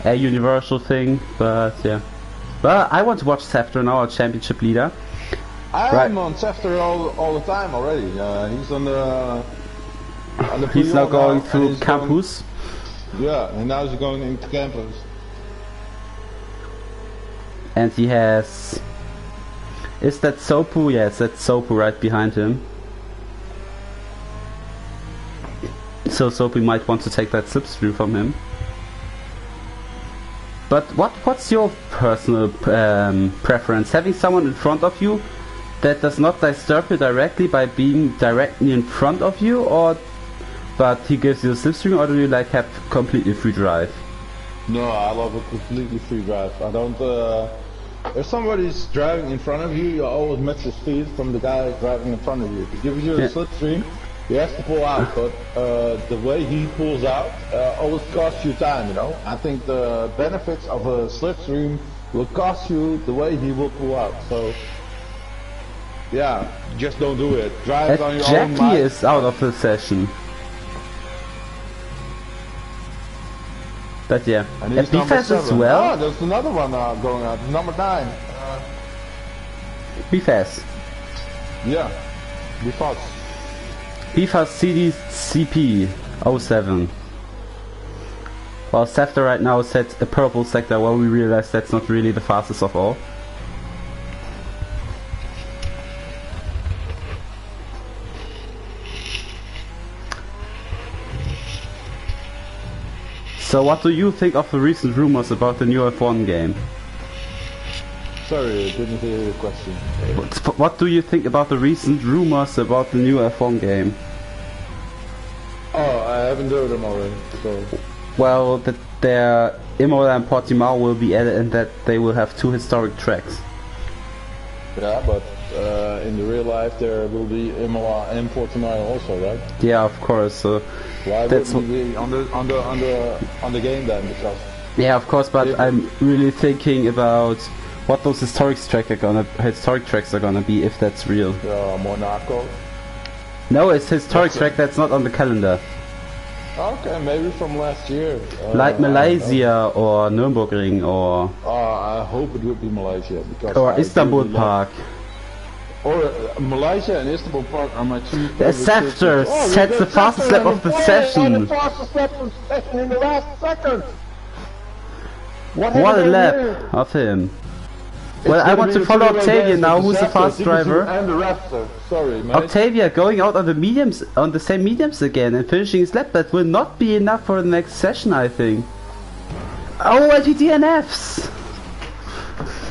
a universal thing, but yeah. But I want to watch Sefter now, our championship leader. I'm on Sefter all the time already. He's on the he's now going through campus. Yeah, and now he's going into campus. And he has... Is that Sopu? Yes, that's Sopu right behind him. So Sopu might want to take that slipstream from him. But what's your personal preference? Having someone in front of you that does not disturb you directly by being directly in front of you, or but he gives you a slipstream, or do you like have completely free drive? No, I love a completely free drive. I don't. If somebody's driving in front of you, you always match the speed from the guy driving in front of you. If he gives you a slipstream, he has to pull out, but the way he pulls out always costs you time, you know. I think the benefits of a slipstream will cost you the way he will pull out. So, yeah, just don't do it. Drive on your own. Jackie is out of the session. But yeah, and BFAS as well. Oh, there's another one going out, number 9. BFAS. Yeah, BFAS. BFAS CDCP 07. Well, Sefter right now set a purple sector, well we realize that's not really the fastest of all. So what do you think of the recent rumors about the new F1 game? Sorry, I didn't hear the question. What do you think about the recent rumors about the new F1 game? Oh, I haven't heard them already, so... Well, that their Imola and Portimao will be added and that they will have 2 historic tracks. Yeah, but in the real life there will be Imola and Portimao also, right? Yeah, of course. So why would we be on the game then? Because yeah, of course. But I'm really thinking about what those historic tracks are gonna be if that's real. Monaco. No, it's historic track that's not on the calendar. Okay, maybe from last year. Like Malaysia or Nürburgring or... I hope it would be Malaysia. Because or Istanbul Park. Or Malaysia and Istanbul Park are my 2 favorite Sefter sets the fastest lap of the session. The fastest lap of the session in the last second. What a lap of him. Well, I want to follow Octavia now, who's a fast driver. And the Raptor. Sorry, mate. Octavia going out on the mediums, on the same mediums again and finishing his lap. That will not be enough for the next session, I think. Oh, and he DNFs!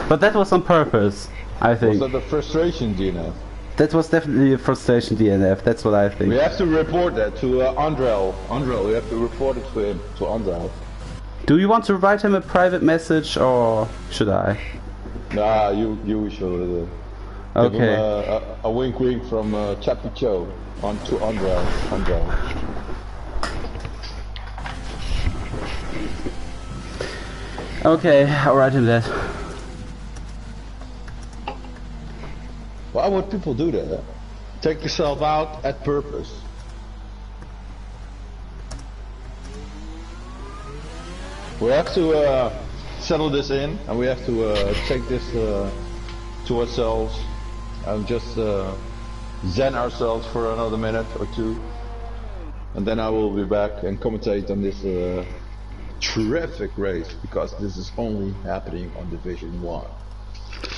But that was on purpose, I think. Was that a frustration DNF? That was definitely a frustration DNF, that's what I think. We have to report that to Andrel. Andrel, we have to report it to him, to Andrel. Do you want to write him a private message or should I? Nah, you should. Okay. Give him a wink wink from Chappie Cho on to Andrel. Okay, I'll write him that. Why would people do that? Take yourself out at purpose. We have to settle this in, and we have to take this to ourselves and just zen ourselves for another minute or 2, and then I will be back and commentate on this terrific race, because this is only happening on Division 1.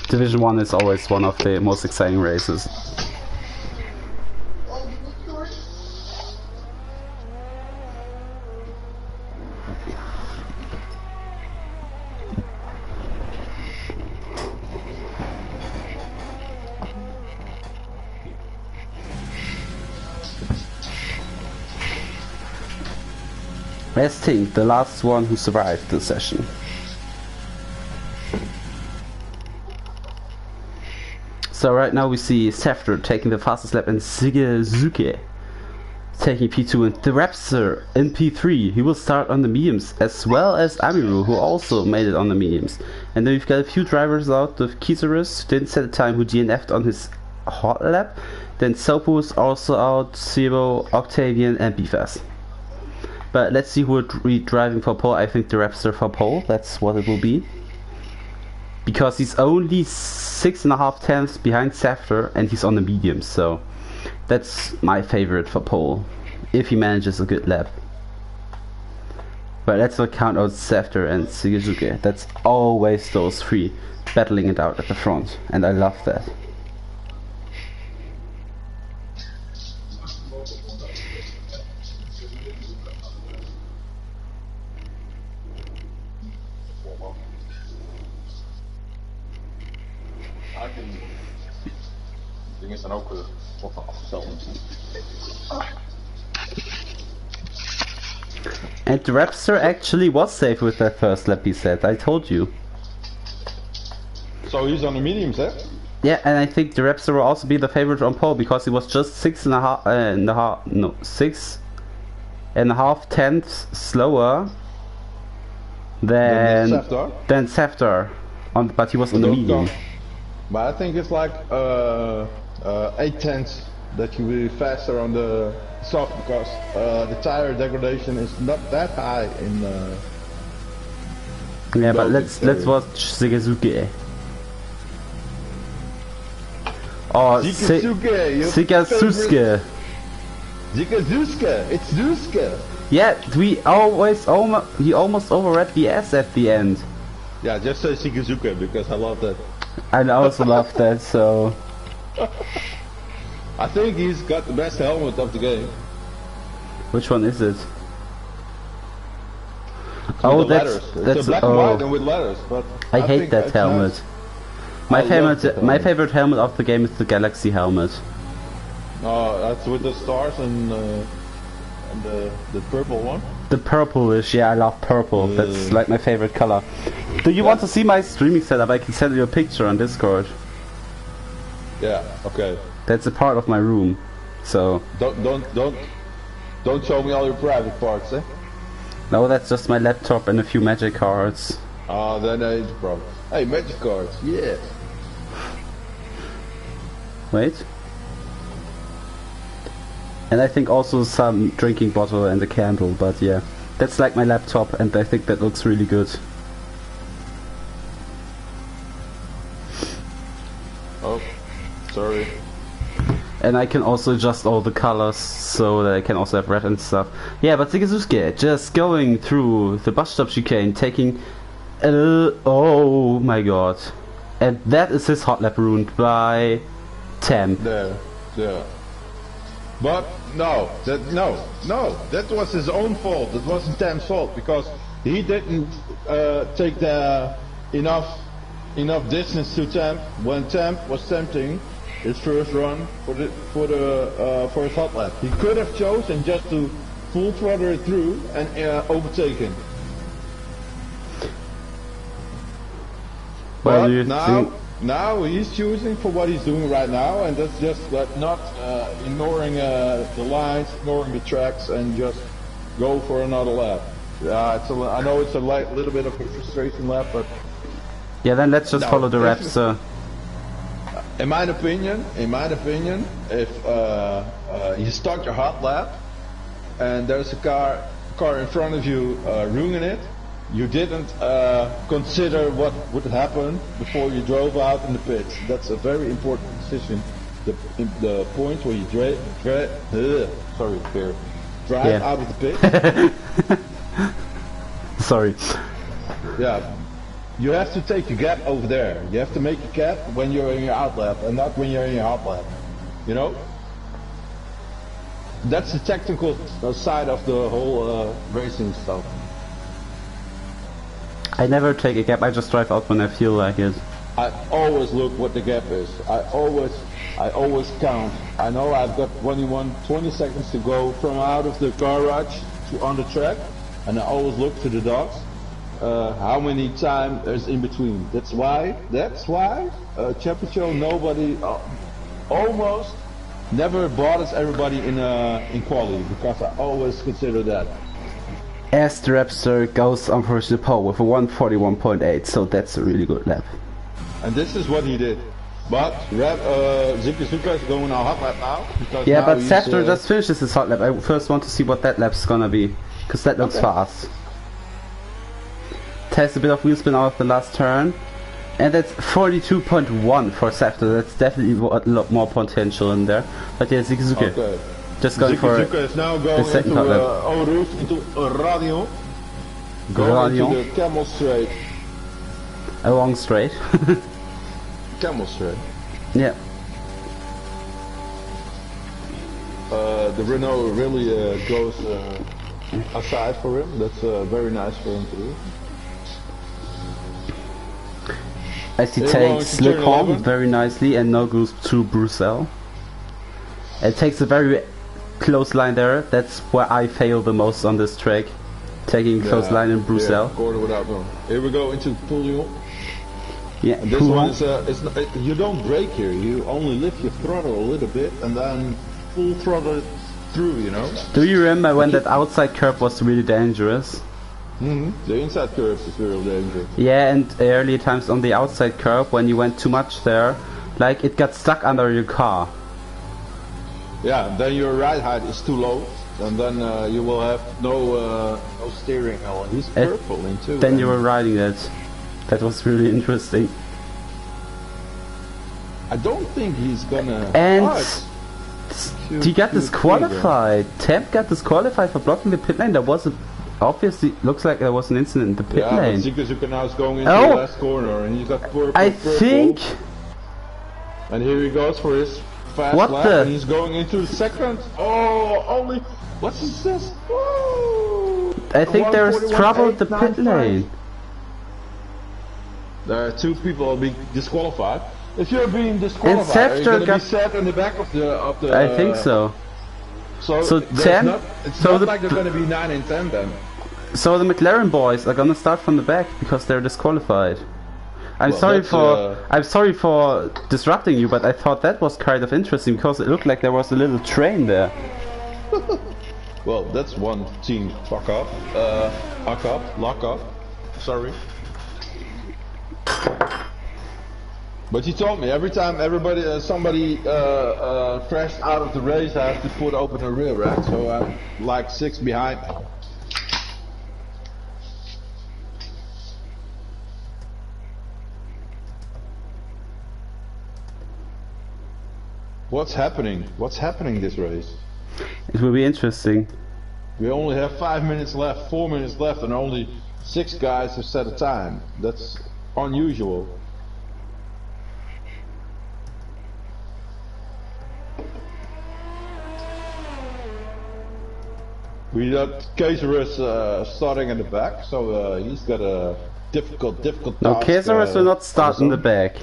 Division 1 is always one of the most exciting races. Let's think, the last one who survived the session. So right now we see Sefter taking the fastest lap and Shigezuke taking P2 and the Raptor in P3. He will start on the mediums, as well as Amiru, who also made it on the mediums. And then we've got a few drivers out with Kizaris, didn't set a time, who DNF'd on his hot lap. Then Sopu is also out, Zero, Octavian and Bifas. But let's see who would be driving for pole. I think the Raptor for pole, that's what it will be. Because he's only 6.5 tenths behind Sefter and he's on the mediums, so that's my favorite for pole, if he manages a good lap. But let's not count out Sefter and Shigezuke. That's always those three battling it out at the front, and I love that. And the Raptor actually was safe with that first lap, he said. I told you. So he's on the mediums, eh? Yeah, and I think the Raptor will also be the favorite on pole because he was just 6.5 tenths slower than Sefter. But he was on the medium. But I think it's like 8 tenths that you will be faster on the soft because the tire degradation is not that high in. Yeah, but let's watch Shigezuke. Oh, Shigezuke. Shigezuke, it's Zuske. Yeah, he almost overread the S at the end. Yeah, just say Shigezuke because I love that. I also love that, so. I think he's got the best helmet of the game. Which one is it? Oh, that's it's a black and white and with letters. But I hate that helmet. Nice. My favorite helmet of the game is the Galaxy helmet. Oh, that's with the stars and the purple one. The purplish, yeah, I love purple. That's like my favorite color. Do you want to see my streaming setup? I can send you a picture on Discord. Yeah. Okay. That's a part of my room, so. Don't show me all your private parts, eh? No, that's just my laptop and a few magic cards. Oh, then ain't the problem. Hey, magic cards, yeah. Wait. And I think also some drinking bottle and a candle, but yeah. That's like my laptop and I think that looks really good. Oh, sorry. And I can also adjust all the colors so that I can also have red and stuff. Yeah, but Shigezuke just going through the bus stop chicane, taking oh my god. And that is his hot lap ruined by Tam. There. But no, that was his own fault. It wasn't Tam's fault because he didn't take the enough distance to Tam when Tam was tempting his first run for his hot lap. He could have chosen just to full throttle it through and overtake him. Well, but now he's choosing for what he's doing right now, and that's just not ignoring the lines, ignoring the tracks, and just go for another lap. I know it's a little bit of a frustration lap, but yeah, then let's just follow the reps. In my opinion, if you start your hot lap and there's a car in front of you ruining it, you didn't consider what would happen before you drove out in the pits. That's a very important decision. The point where you drive out of the pit. Sorry. Yeah. You have to take a gap over there. You have to make a gap when you're in your out lap and not when you're in your hot lap. You know? That's the technical side of the whole racing stuff. I never take a gap, I just drive out when I feel like it. I always look what the gap is. I always count. I know I've got 20 seconds to go from out of the garage to on the track. and I always look to the dots. How many times there's in between? That's why. Championship nobody almost never bothers everybody in quality, because I always consider that. As the Raptor goes on for the pole with a 141.8, so that's a really good lap. And this is what he did. But Zuka is going on hot lap now. Yeah, but Sefter just finishes his hot lap. I first want to see what that lap's gonna be, because that looks fast. Test a bit of wheel spin out of the last turn. And that's 42.1 for Sefter. That's definitely a lot more potential in there. But yeah, Zuka. Okay. Just going for Zuka is now going into Eau Rouge, into Radion. Going into the Camel Straight. A long straight. Camel Straight. Yeah. The Renault really goes aside for him. That's very nice for him to do. As he takes Le Combe very nicely and now goes to Bruxelles. It takes a very close line there. That's where I fail the most on this track. Taking a close line in Bruxelles. Yeah, quarter without going. Here we go into Pouillon. Yeah, and this one is you don't brake here. You only lift your throttle a little bit and then full throttle it through, you know. Do you remember when that outside curve was really dangerous? The inside curve is real dangerous. Yeah, and early times on the outside curve, when you went too much there, like it got stuck under your car. Yeah, then your ride height is too low, and then you will have no steering. Oh, he's purple in too. Then you were riding that. That was really interesting. I don't think he's gonna. And he got disqualified. Temp got disqualified for blocking the pit lane. There was a obviously looks like there was an incident in the pit lane. But Zuka now is going into the last corner, and he's got purple. I think. And here he goes for his fast lap, and he's going into the second. Oh, only what's this? Woo! I think there's trouble with the pit lane. There are two people being disqualified. If you're being disqualified, are you going to be set in the back of the? I think so. So 10. It's not like they're going to be 9 and 10 then. So the McLaren boys are going to start from the back because they're disqualified. I'm sorry for disrupting you, but I thought that was kind of interesting because it looked like there was a little train there. Well, that's one team lock up. Sorry. But he told me every time somebody crashed out of the race, I have to put open a rear rack, so I'm like 6 behind. What's happening? What's happening this race? It will be interesting. We only have 5 minutes left, 4 minutes left, and only 6 guys have set a time. That's unusual. We got Caceres starting in the back, so he's got a difficult task. No, Caceres will not start in the back.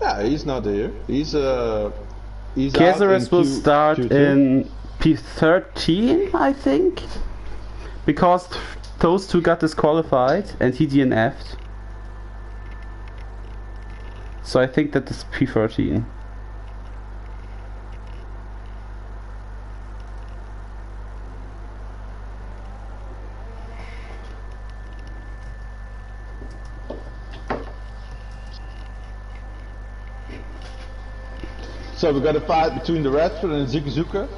Yeah, he's not here. He's Caceres will start in P13, I think, because those two got disqualified and he DNF'd. So I think that is P13. So we got a fight between the Radford and Zuka.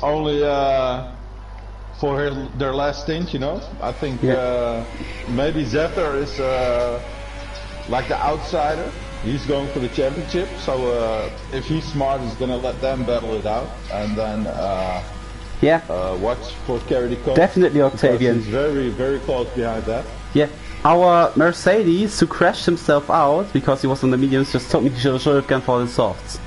Only for their last stint, you know. I think maybe Zephyr is like the outsider. He's going for the championship. So if he's smart, he's gonna let them battle it out, and then watch for Carry the Cup. Definitely Octavian. He's very close behind that. Yeah. Our Mercedes, who crashed himself out because he was on the mediums, just told me he should have gone for the softs.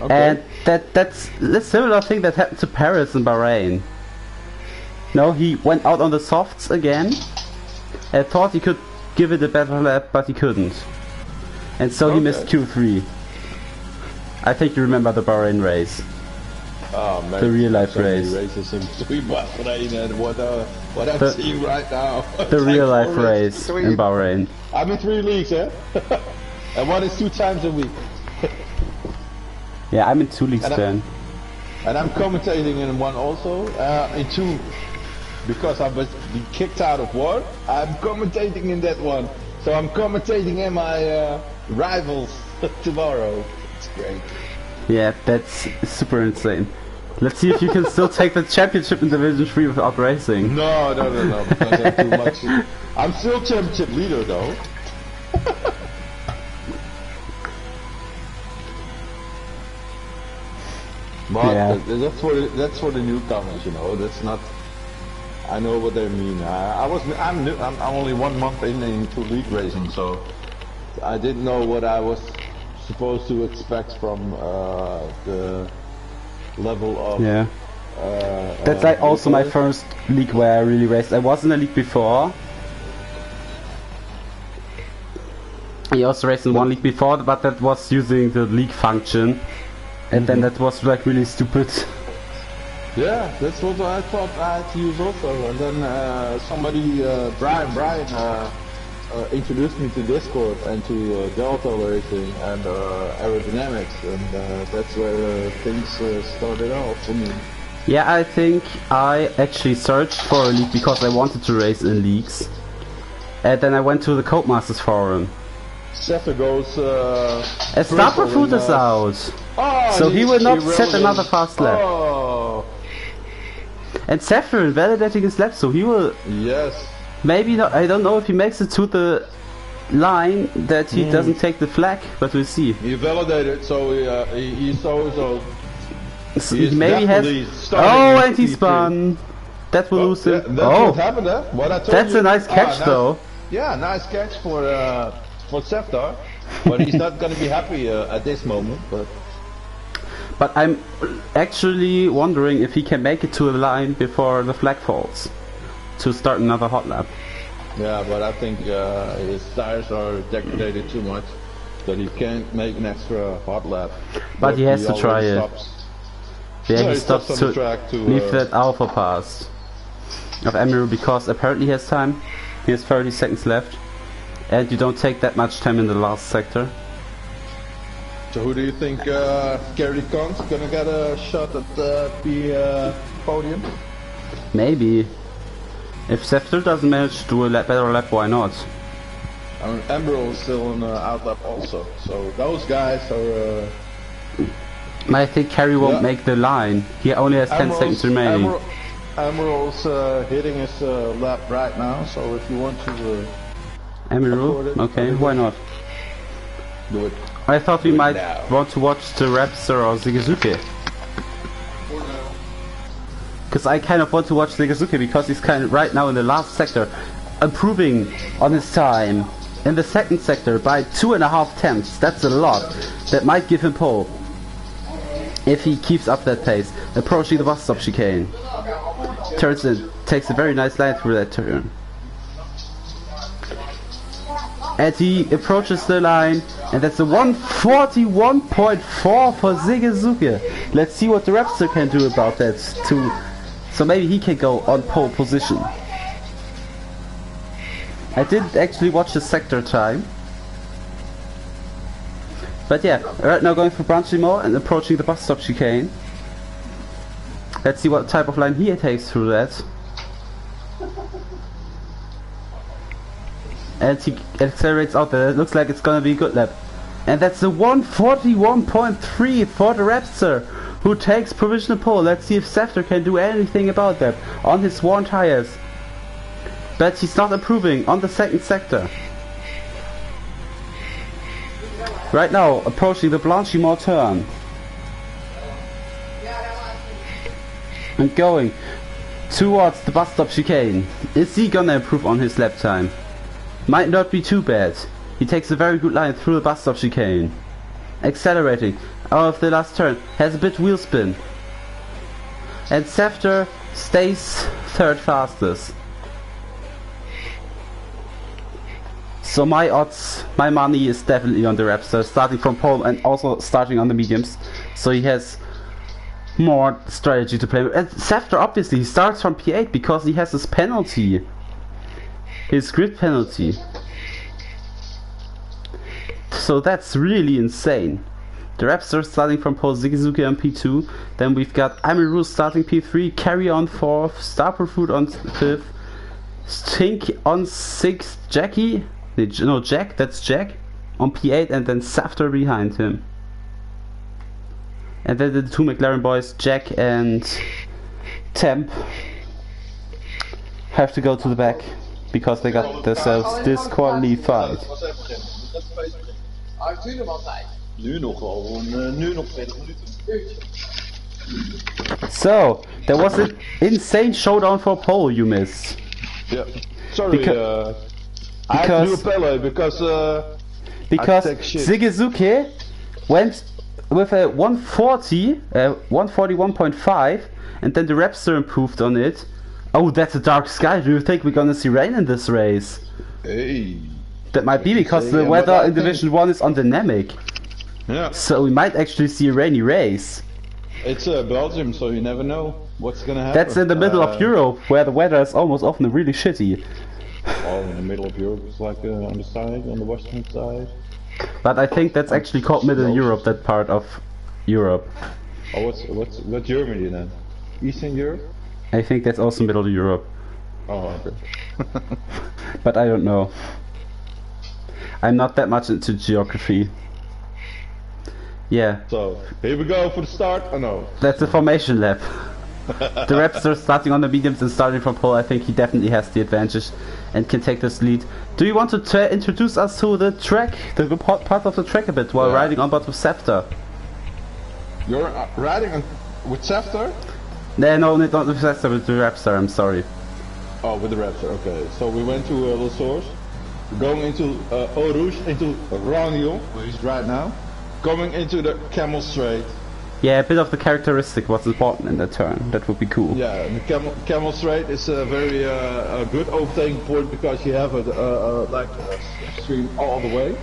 Okay. And that's a similar thing that happened to Paris in Bahrain. No, he went out on the softs again and thought he could give it a better lap, but he couldn't. And so he missed Q3. I think you remember the Bahrain race. Oh man, the real life so many race. races in Bahrain and what I'm seeing right now. The real life races race in Bahrain. I'm in 3 leagues, eh? And one is 2 times a week. Yeah, I'm in 2 leagues then. And I'm commentating in one also, in 2. Because I was kicked out of one, I'm commentating in that one. So I'm commentating in my rivals tomorrow. It's great. Yeah, that's super insane. Let's see if you can still take the championship in Division 3 without racing. No, because I'm too much. I'm still championship leader though. But Yeah. that's for the newcomers, you know. That's not. I know what they mean. I'm new. I'm only 1 month into league racing, so I didn't know what I was supposed to expect from the level of. Yeah. That's like also my first league where I really raced. I was in a league before. I also raced in one league before, but that was using the league function, and then that was like really stupid. Yeah, that's what I thought I had to use also. And then somebody, Brian, introduced me to Discord and to Delta Racing and aerodynamics, and that's where things started off for me. Yeah, I think I actually searched for a league because I wanted to race in leagues, and then I went to the Codemasters forum. Sefter goes. A Star Fruit is out, so he will not set another fast lap. Oh. And Sefter invalidating his lap, so he will. Yes. Maybe not. I don't know if he makes it to the line that he doesn't take the flag, but we'll see. He validated, so he's so. He maybe has. Oh, and he spun. That will lose him. Yeah, that's what happened, eh? What I told That's you. a nice catch, nice. though. Yeah, nice catch for Seftar, but he's not gonna be happy at this moment. But I'm actually wondering if he can make it to the line before the flag falls to start another hot lap. Yeah, but I think his tires are degraded too much that he can't make an extra hot lap. But he has to try it. Stops. Yeah, he stops on to the track to leave that alpha pass of Emiru because apparently he has time. He has 30 seconds left, and you don't take that much time in the last sector. So who do you think Gary Khan's gonna get a shot at the podium? Maybe. If Sefter doesn't manage to do a better lap, why not? I mean, Emerald is still in outlap also, so those guys are. I think Kerry won't make the line. He only has 10 seconds remaining. Emerald's hitting his lap right now, so if you want to. Emerald? Okay, why not? Do it. I thought we might want to watch the Rapster or Zigazuke. Because I kind of want to watch Zigazuke because he's kind of right now in the last sector, improving on his time in the second sector by 2.5 tenths. That's a lot. That might give him pole if he keeps up that pace. Approaching the bus stop chicane, turns in, takes a very nice line through that turn. And he approaches the line, and that's a 141.4 for Zigazuke. Let's see what the Rapster can do about that too. So maybe he can go on pole position. I didn't actually watch the sector time. But yeah, right now going for Branchimo and approaching the bus stop chicane. Let's see what type of line he takes through that. And he accelerates out there. It looks like it's gonna be a good lap. And that's a 141.3 for the Rapster, who takes provisional pole. Let's see if Sefter can do anything about that on his worn tires. But he's not improving on the second sector. Right now, approaching the Blanchimont turn. And going towards the bus stop chicane. Is he gonna improve on his lap time? Might not be too bad. He takes a very good line through the bus stop chicane. Accelerating out of the last turn. Has a bit wheel spin. And Sefter stays third fastest. So my odds, my money is definitely on the Rapster, starting from pole and also starting on the mediums. So he has more strategy to play with. And Scepter, obviously, he starts from P8 because he has his penalty. His grid penalty. So that's really insane. The Raptor starting from pole, Zigizuki on P2. Then we've got Amiru starting P3, Carry on 4th, Starperfood on 5th, Stink on 6th, Jackie, no Jack, that's Jack, on P8, and then Safter behind him. And then the two McLaren boys, Jack and Temp, have to go to the back because they got themselves disqualified. So, there was an insane showdown for pole you missed. Yeah. Sorry, I had to do a Pele because Zigizuki went with a 140, 141.5, and then the Rapster improved on it. Oh, that's a dark sky. Do you think we're gonna see rain in this race? Hey. That might be because the weather in Division 1 is undynamic. Yeah. So we might actually see a rainy race. It's Belgium, so you never know what's gonna happen. That's in the middle of Europe, where the weather is almost often really shitty. Oh, in the middle of Europe, it's like on the side, on the western side. But I think that's actually called Middle Europe, that part of Europe. Oh, what's Germany then? Eastern Europe? I think that's also Middle Europe. Oh, okay. But I don't know. I'm not that much into geography. Yeah. So, here we go for the start. Oh no. That's the formation lap. The Raptor starting on the mediums and starting from pole, I think he definitely has the advantage and can take this lead. Do you want to introduce us to the track, the part of the track a bit, while riding on board with Scepter? You're riding on, with Scepter? No, not with Scepter, with the Raptor, I'm sorry. Oh, with the Raptor, okay. So we went to La Source, going into Eau Rouge, into Rangion, where he's right now, coming into the Camel Straight. Yeah, a bit of the characteristic what's important in that turn, that would be cool. Yeah, the Camel Straight is a very good overtaking point because you have a stream all the way.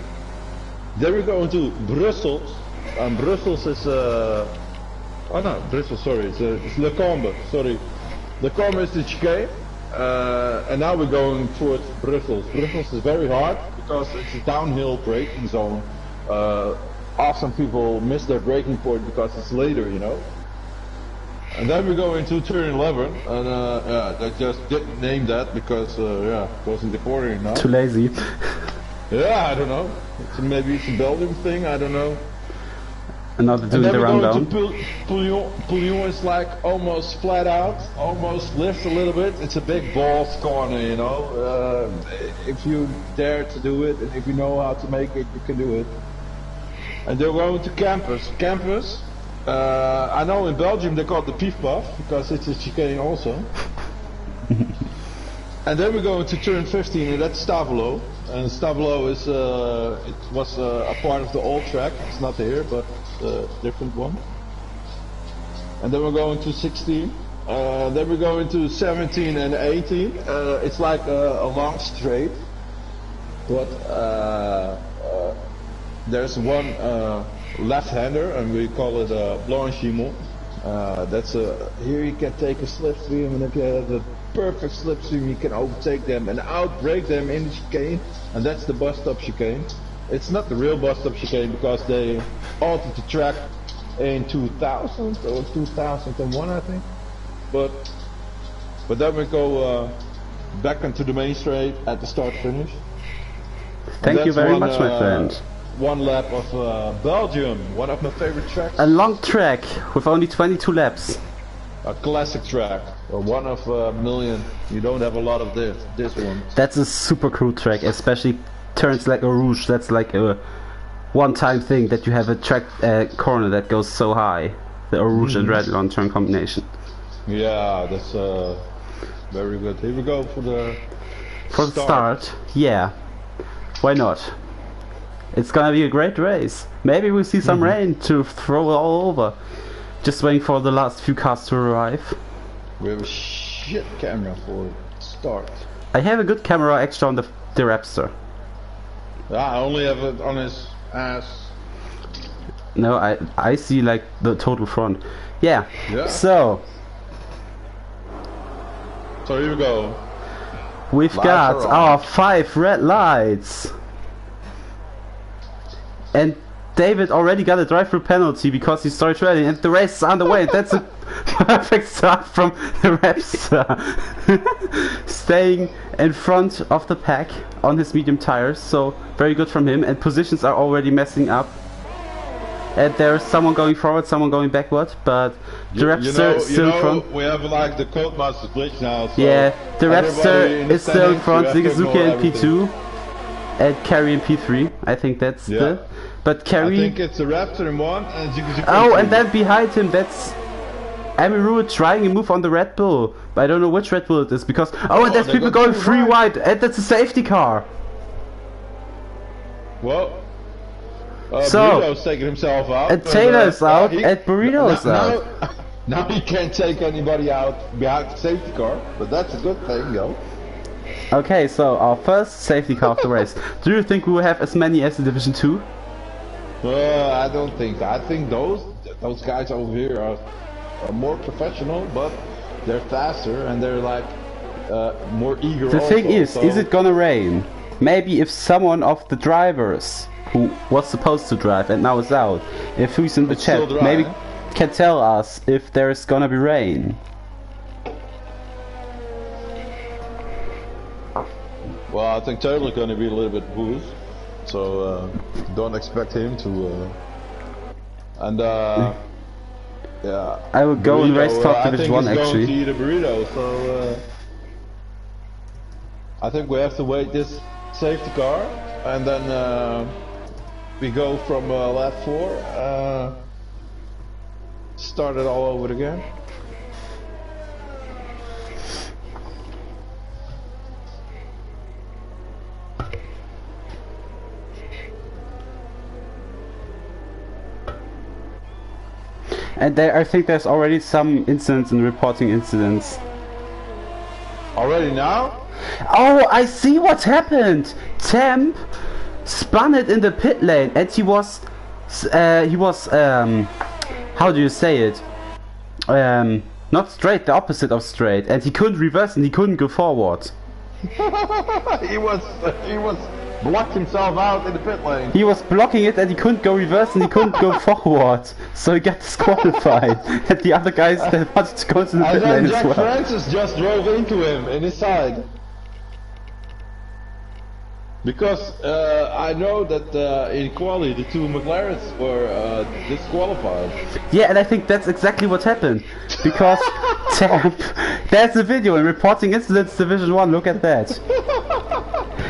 Then we go into Brussels, and Brussels is oh no, Brussels, sorry, it's Le Combe, sorry. Le Combe is the chicane, and now we're going towards Brussels. Brussels is very hard because it's a downhill braking zone. Often people miss their braking point because it's later, you know. And then we go into turn 11, and yeah, they just didn't name that because yeah, it wasn't recording enough. Too lazy. Yeah, I don't know. Maybe it's a Belgium thing, I don't know. And now they're doing the rundown. Pouillon is like almost flat out, almost lifts a little bit. It's a big balls corner, you know. If you dare to do it, and if you know how to make it, you can do it. And they're going to Campus. Campus, I know in Belgium they call it the Pief Puff, because it's a chicane also. And then we go into turn 15, and that's Stavelo. And Stavelo is, it was a part of the old track. It's not here, but it's a different one. And then we're going to 16. Then we go into 17 and 18. It's like a long straight. But there's one left-hander, and we call it Blanchimont. That's here you can take a slipstream, and if you have a perfect slipstream, you can overtake them and outbrake them in the chicane, and that's the bus stop chicane. It's not the real bus stop chicane because they altered the track in 2000 or 2001, I think. But then we go back into the main straight at the start finish. Thank you very much, my friend. One lap of Belgium, one of my favorite tracks. A long track with only 22 laps. A classic track, one of a million. You don't have a lot of this one. That's a super cool track, especially turns like a Rouge. That's like a one-time thing that you have a track corner that goes so high. The Rouge and Red on turn combination. Yeah, that's very good. Here we go for the start. Yeah, why not? It's gonna be a great race. Maybe we'll see some rain to throw it all over. Just waiting for the last few cars to arrive. We have a shit camera for start. I have a good camera extra on the Raptor. Yeah, I only have it on his ass. No, I see like the total front. Yeah. So here we go. We've got our 5 red lights. And David already got a drive-through penalty because he started rallying, and the race is underway. That's a perfect start from the Rapster. Staying in front of the pack on his medium tires, so very good from him. And positions are already messing up. And there's someone going forward, someone going backward, but the Rapster is still in front. We have like the Codemaster glitch now. So yeah, the Rapster is still in front. Zigazuki in P2 and Carry in P3. I think that's the. But Carry. I think it's the Raptor in 1 and Zigazuki. Oh, and then behind him, that's Amiru trying a move on the Red Bull. But I don't know which Red Bull it is because. Oh, and there's people going 3 wide, and that's a safety car. Well. Burrito's taking himself out. And Taylor's out, and Burrito's out. Now he can't take anybody out behind the safety car, but that's a good thing, though. Okay, so our first safety car of the race. Do you think we will have as many as in Division 2? I don't think so. I think those guys over here are more professional, but they're faster and they're like more eager. The thing is it gonna rain? Maybe if someone of the drivers who was supposed to drive and now is out, if who's in the chat, maybe can tell us if there's gonna be rain. Well, I think Taylor's gonna be a little bit boost, so don't expect him to. Yeah. I would go in race talk Division 1 actually. I think he's going to eat a burrito, so I think we have to wait this safety car and then. We go from lap 4, start it all over again. And I think there's already some incidents and reporting incidents. Already now? Oh, I see what happened! Temp spun it in the pit lane, and he was how do you say it? Not straight, the opposite of straight, and he couldn't reverse and he couldn't go forward. he was blocked himself out in the pit lane. He was blocking it and he couldn't go reverse and he couldn't go forward, so he got disqualified. And the other guys that wanted to go to the pit lane as well. Jack Francis just drove into him in his side. Because I know that in quali the 2 McLarens were disqualified. Yeah, and I think that's exactly what happened. Because Temp, there's a video in Reporting Incidents Division 1, look at that.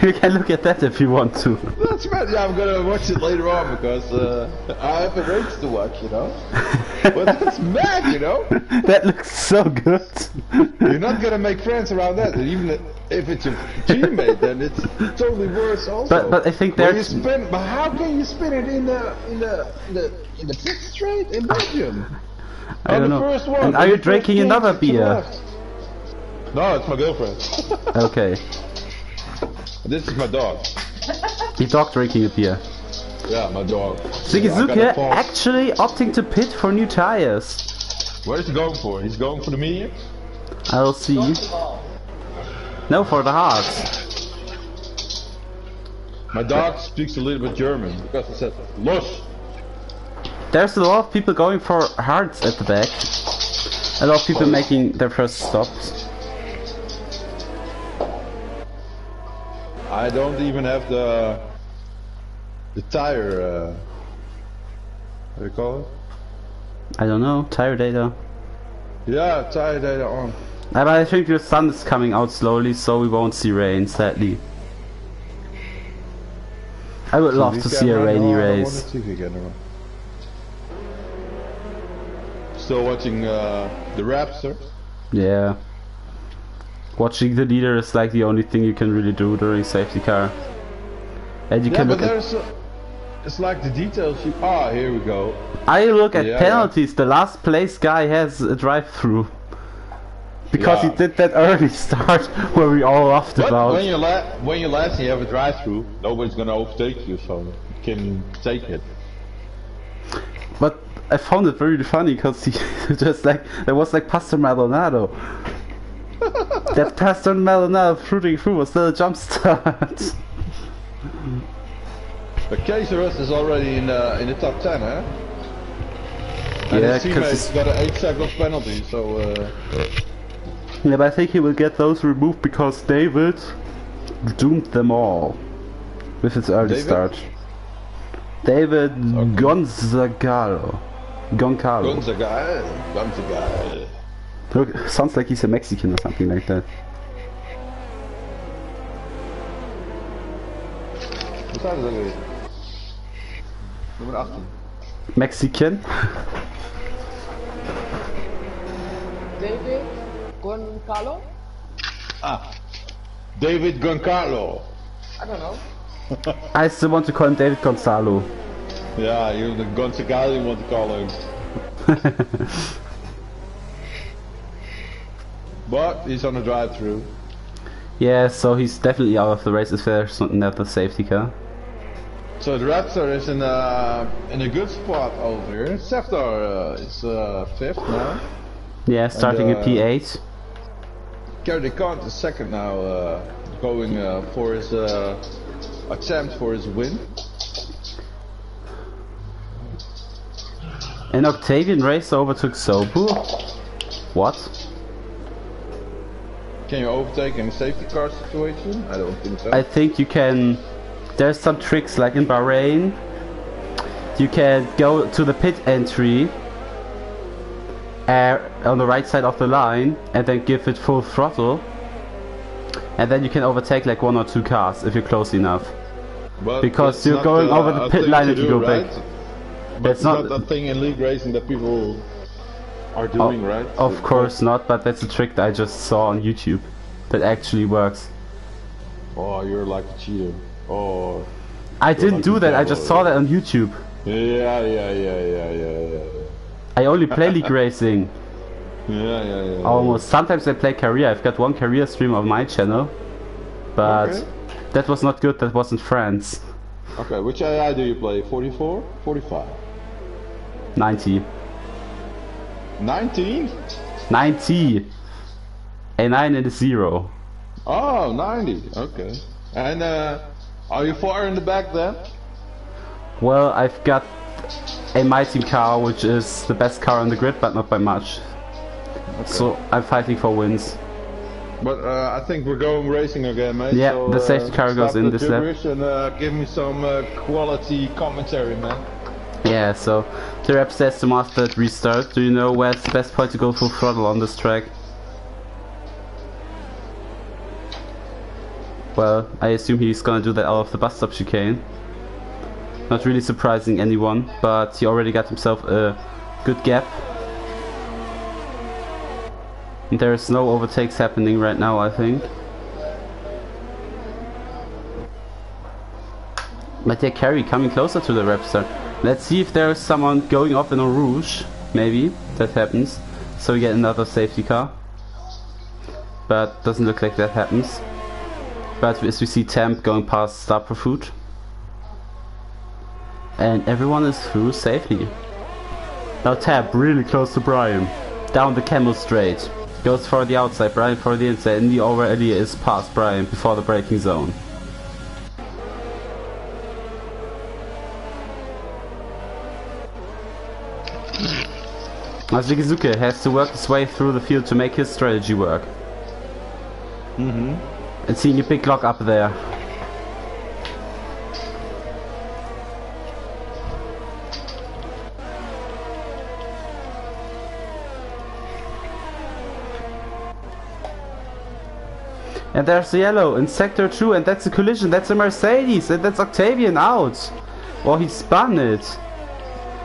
You can look at that if you want to. That's right, yeah, I'm gonna watch it later on because I have a race to watch, you know. But that's mad, you know. That looks so good. You're not gonna make friends around that, and even if it's your teammate, then it's totally worse also. But I think there's. But how can you spin it in the pit straight in Belgium? I don't know. First one, and are you drinking another beer? No, it's my girlfriend. Okay. This is my dog. Your dog drinking a beer. Yeah, my dog. Zigazuki actually opting to pit for new tires. Where is he going for? He's going for the medium? I'll see. No, for the hards. My dog speaks a little bit German because he said "Los." There's a lot of people going for hards at the back. A lot of people making their first stops. I don't even have the tire. What do you call it? I don't know. Tire data. Yeah, tire data on. But I think the sun is coming out slowly, so we won't see rain, sadly. I would love to see a rainy race. Still watching the Raptor? Yeah. Watching the leader is like the only thing you can really do during safety car. And you can look at... It's like the details you... Ah, here we go. I look at penalties. The last place guy has a drive-through. Because he did that early start where we all laughed about. When you last you have a drive-through, nobody's gonna overtake you, so you can take it. But I found it very funny because he just like, there was like Pastor Maldonado. That Pastor Maldonado fruiting through was still a jump start. But Caceres is already in the top 10, huh? And Yeah, his teammates got an 8-second penalty, so... Yeah, but I think he will get those removed because David doomed them all with his early start. David Gonzagalo. Gonzagalo. Look, sounds like he's a Mexican or something like that. Wat staat er dan weer? Nummer 18. Mexican? David Goncalo? Ah, David Goncalo. I don't know. I still want to call him David Gonzalo. Yeah, you're the Gonzagalo you want to call him. But he's on a drive-through. Yeah, so he's definitely out of the race if there's not another safety car. So the Raptor is in a good spot over here. Seftar is 5th now. Yeah, starting at P8. Gary Kant is 2nd now, going for his attempt for his win. An Octavian race overtook Sobu? What? Can you overtake in a safety car situation? I don't think so. I think you can. There's some tricks like in Bahrain. You can go to the pit entry on the right side of the line and then give it full throttle. And then you can overtake like 1 or 2 cars if you're close enough. But because you're going over the pit line if you go right? back. That's not a thing in league racing that people are doing, right? Of course not, but that's a trick that I just saw on YouTube that actually works. Oh, you're like a cheater. Oh. I didn't do that, I just saw that on YouTube. Yeah. I only play league racing. Yeah. Almost. Sometimes I play career. I've got one career stream on my channel. But okay. That was not good, that was in France. Okay, which AI do you play? 44? 45? 90. 19? 90! A 9 and a 0. Oh, 90. Okay. And are you far in the back then? Well, I've got a my team car, which is the best car on the grid, but not by much. Okay. So I'm fighting for wins. But I think we're going racing again, mate. Yeah, so, the safety car goes in this lap. And give me some quality commentary, man. Yeah, so the rep says to master at restart. Do you know where's the best point to go full throttle on this track? Well, I assume he's gonna do that out of the bus stop chicane. Not really surprising anyone, but he already got himself a good gap. And there's no overtakes happening right now, I think. But yeah, Carey coming closer to the Raptor. Let's see if there's someone going off in a rouge. Maybe that happens. So we get another safety car. But doesn't look like that happens. But as we see Temp going past Star Food. And everyone is through safely. Now Temp really close to Brian. Down the camel straight. Goes for the outside, Brian for the inside, and he already is past Brian before the braking zone. Suzuki has to work his way through the field to make his strategy work. And seeing a big lock up there. And there's the yellow in sector 2, and that's a collision, that's a Mercedes, and that's Octavian out. Or he spun it.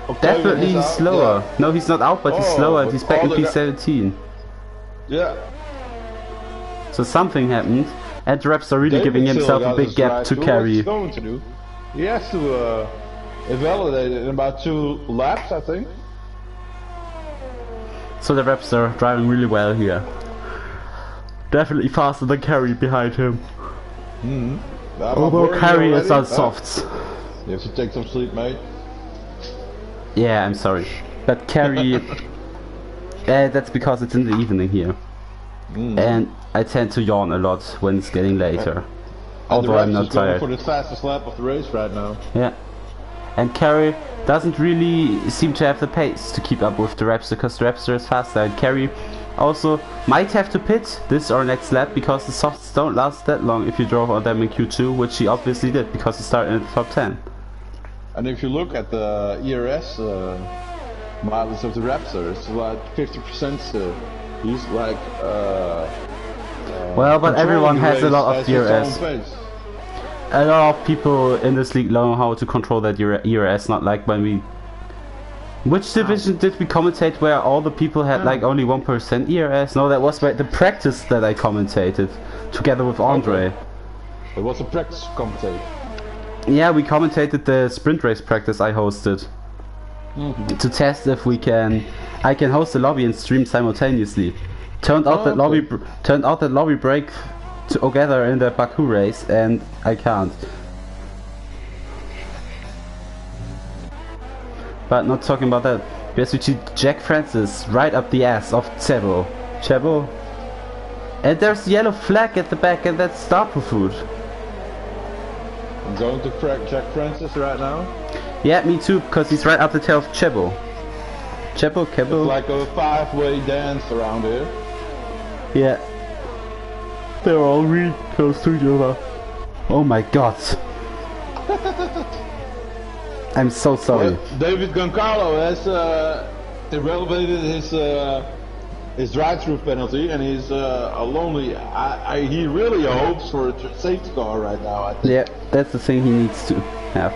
Octavian definitely he's slower. Yeah. No, he's not out, but he's slower, and he's back in P17. Yeah. So something happened, and the reps are really giving himself a big gap to carry. What he's going to do? He has to invalidate it in about 2 laps, I think. So the reps are driving really well here. Definitely faster than Carey behind him. Although Carey is on softs. You have to take some sleep, mate. Yeah, I'm sorry. But Carrie... that's because it's in the evening here. And I tend to yawn a lot when it's getting later. Although I'm not tired. For the fastest lap of the race right now. Yeah. And Carrie doesn't really seem to have the pace to keep up with the Raptor, because the Raptor is faster. And Carrie also might have to pit this or next lap, because the softs don't last that long if you drove on them in Q2, which he obviously did because he started in the top 10. And if you look at the ERS mileage of the Raptor, it's like 50%. He's like well, but everyone has a lot of ERS. A lot of people in this league know how to control that ERS, not like when we... Which division did we commentate where all the people had like only 1% ERS? No, that was the practice that I commentated together with Andre. Okay. It was a practice commentate. Yeah, we commentated the sprint race practice I hosted. To test if I can host the lobby and stream simultaneously. Turned out that lobby break together in the Baku race, and I can't. But not talking about that. Yes, we see Jack Francis right up the ass of Chebo. And there's the yellow flag at the back, and that's Starpo food. I'm going to crack Jack Francis right now. Yeah, me too, because he's right up the tail of Chebo. Kebo. It's like a 5-way dance around here. Yeah. They're all really close to each other. Oh my god. I'm so sorry. Well, David Giancarlo has elevated his drive-through penalty, and he's he really hopes for a safety car right now, I think. Yeah, that's the thing he needs to have.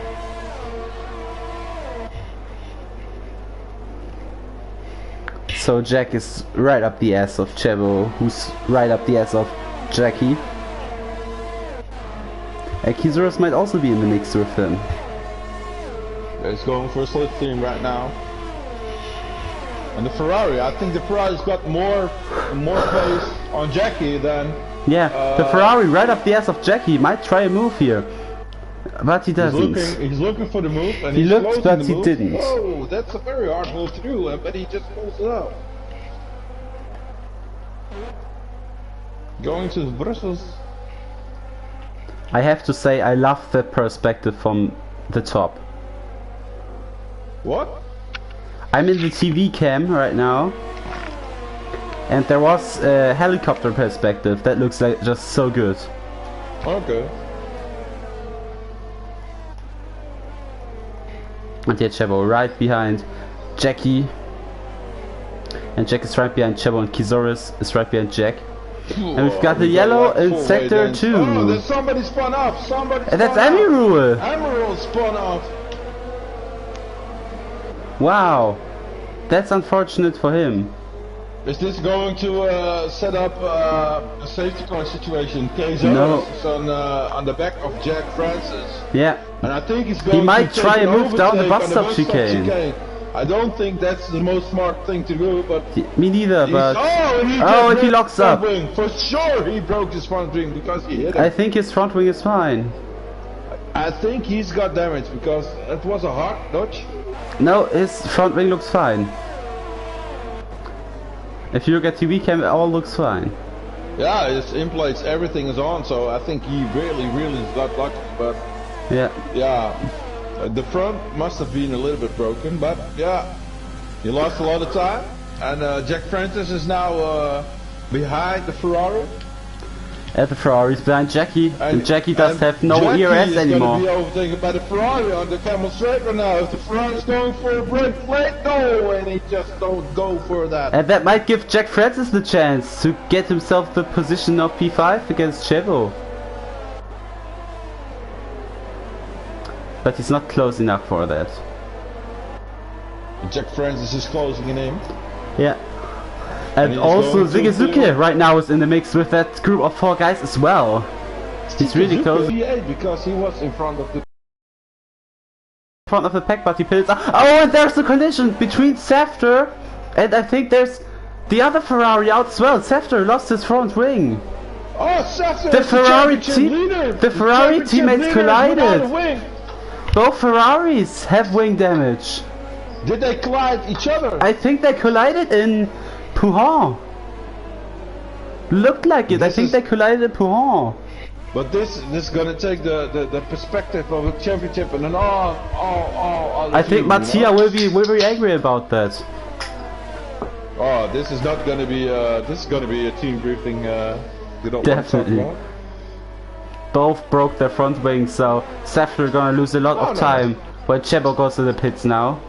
So Jack is right up the ass of Chebo, who's right up the ass of Jackie. Akizuras might also be in the mix with him. He's going for a slipstream right now. And the Ferrari, I think the Ferrari's got more pace on Jackie than... Yeah, the Ferrari right up the ass of Jackie might try a move here. But he doesn't. He's looking for the move, and he looked, but he didn't. Oh, that's a very hard move to do, but he just pulls it out. Going to Brussels. I have to say, I love the perspective from the top. What? I'm in the TV cam right now, and there was a helicopter perspective that looks like just so good. Okay. And here Chebo right behind Jackie. And Jack is right behind Chebo, and Kizoris is right behind Jack. And we've got the yellow in sector 2. Oh, there's somebody spun off. And that's Amirul. Amirul spun off. Wow. That's unfortunate for him. Is this going to set up a safety car situation? No. Is on the back of Jack Francis. Yeah. And I think he's going he might to try a move down the bus stop chicane. I don't think that's the most smart thing to do, but... Me neither, but... and he locks up. Wing. For sure he broke his front wing because he hit him. I think his front wing is fine. I think he's got damage because it was a hard dodge. No, his front wing looks fine. If you look at TV cam, it all looks fine. Yeah, his in-plates, everything is on, so I think he really got lucky, but... Yeah. The front must have been a little bit broken, but yeah, he lost a lot of time. And Jack Francis is now behind the Ferrari. And the Ferrari's behind Jackie, and Jackie does have no ERS anymore. Jackie is going to be overtaken by the Ferrari on the Camel Straight right now. If the Ferrari's going for a break, let go, and he just don't go for that. And that might give Jack Francis the chance to get himself the position of P5 against Chebo. But he's not close enough for that. Jack Francis is closing in him. Yeah. And also Zigezuke right now is in the mix with that group of 4 guys as well. He's really close. Because he was in front of the pack, but he pills out. Oh, and there's the collision between Safter and I think there's the other Ferrari out as well. Safter lost his front wing. Oh, Safter! The Ferrari teammates collided. Both Ferraris have wing damage. Did they collide each other? I think they collided in Pouhon. Looked like it. I think they collided in Pouhon. But this is gonna take the perspective of a championship and an all I think Mattia will be angry about that. Oh, this is not gonna be this is gonna be a team briefing. You don't Definitely. Want to talk about. Both broke their front wings, so Safter gonna lose a lot of time when Chebo goes to the pits now.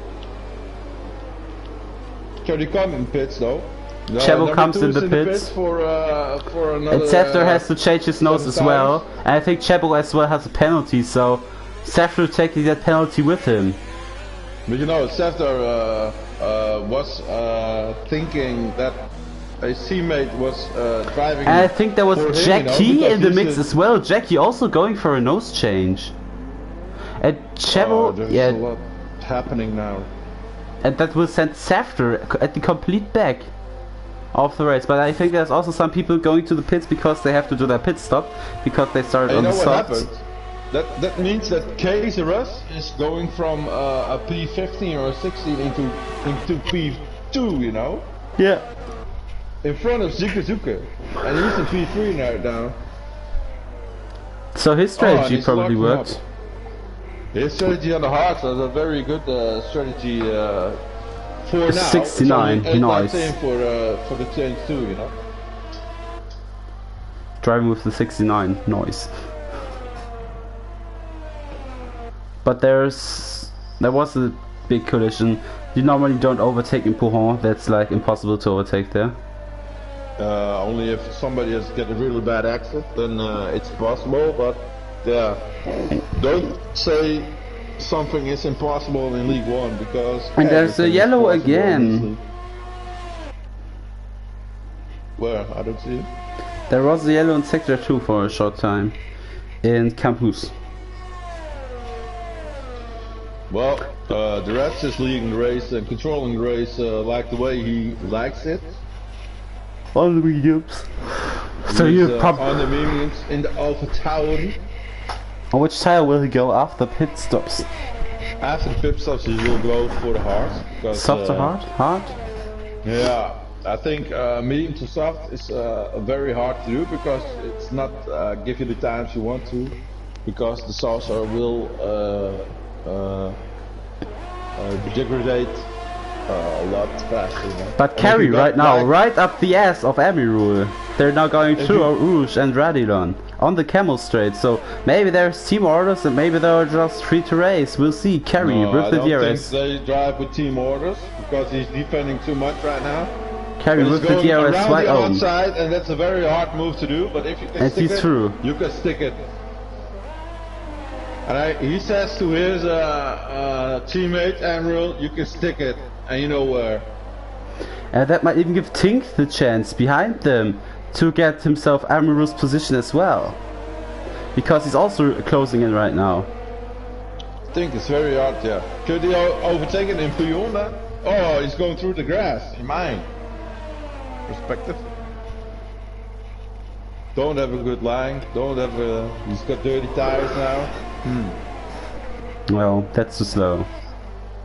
Can he come in pits though? No, Chebo comes in the pits for another, and Safter has to change his nose as well. And I think Chebo as well has a penalty, so Safter taking that penalty with him. But you know, Safter was thinking that his teammate was driving. And I think there was Jackie in the mix as well. Jackie also going for a nose change. And Chebo, there's a lot happening now. And that will send Safter at the complete back of the race. But I think there's also some people going to the pits because they have to do their pit stop because they started on the softs. That means that KZRS is going from a P15 or a 16 into P2, you know? Yeah. In front of Zuka, and he's in P3 now. So his strategy probably worked. His strategy on the hards is a very good strategy for now. 69, so nice. Same for the change too, you know. Driving with the 69, nice. But there was a big collision. You normally don't overtake in Pouhon. That's like impossible to overtake there. Only if somebody has got a really bad accident, then it's possible. But yeah, don't say something is impossible in League One because. And there's a yellow again. Where? I don't see it. There was a yellow in Sector 2 for a short time in Campus. Well, the Reds is leading the race and controlling the race like the way he likes it. On the mediums. So you on the mediums in the Alpha Tauri. On which tire will he go after pit stops? After the pit stops, he will go for the hard. Soft or hard? Hard? Yeah, I think medium to soft is very hard to do because it's not give you the times you want to, because the saucer will degrade a lot faster. You know? But Carry right now, right up the ass of Emirul. They're now going through Rouge and Radilon on the Camel Straight, so maybe there's team orders and maybe they're just free to race. We'll see. Carry with the DRS. I don't think they drive with team orders because he's defending too much right now. Carry with the DRS right on. Outside, and that's a very hard move to do, but if you can stick it, you can stick it. And he says to his teammate Emerald, you can stick it, and you know where. And that might even give Tink the chance behind them to get himself Emerald's position as well. Because he's also closing in right now. Tink is very hard, yeah. Could he overtake it in Puyon then? Oh, he's going through the grass, in mine. Perspective. Don't have a good line, don't have a... He's got dirty tires now. Well, that's too slow.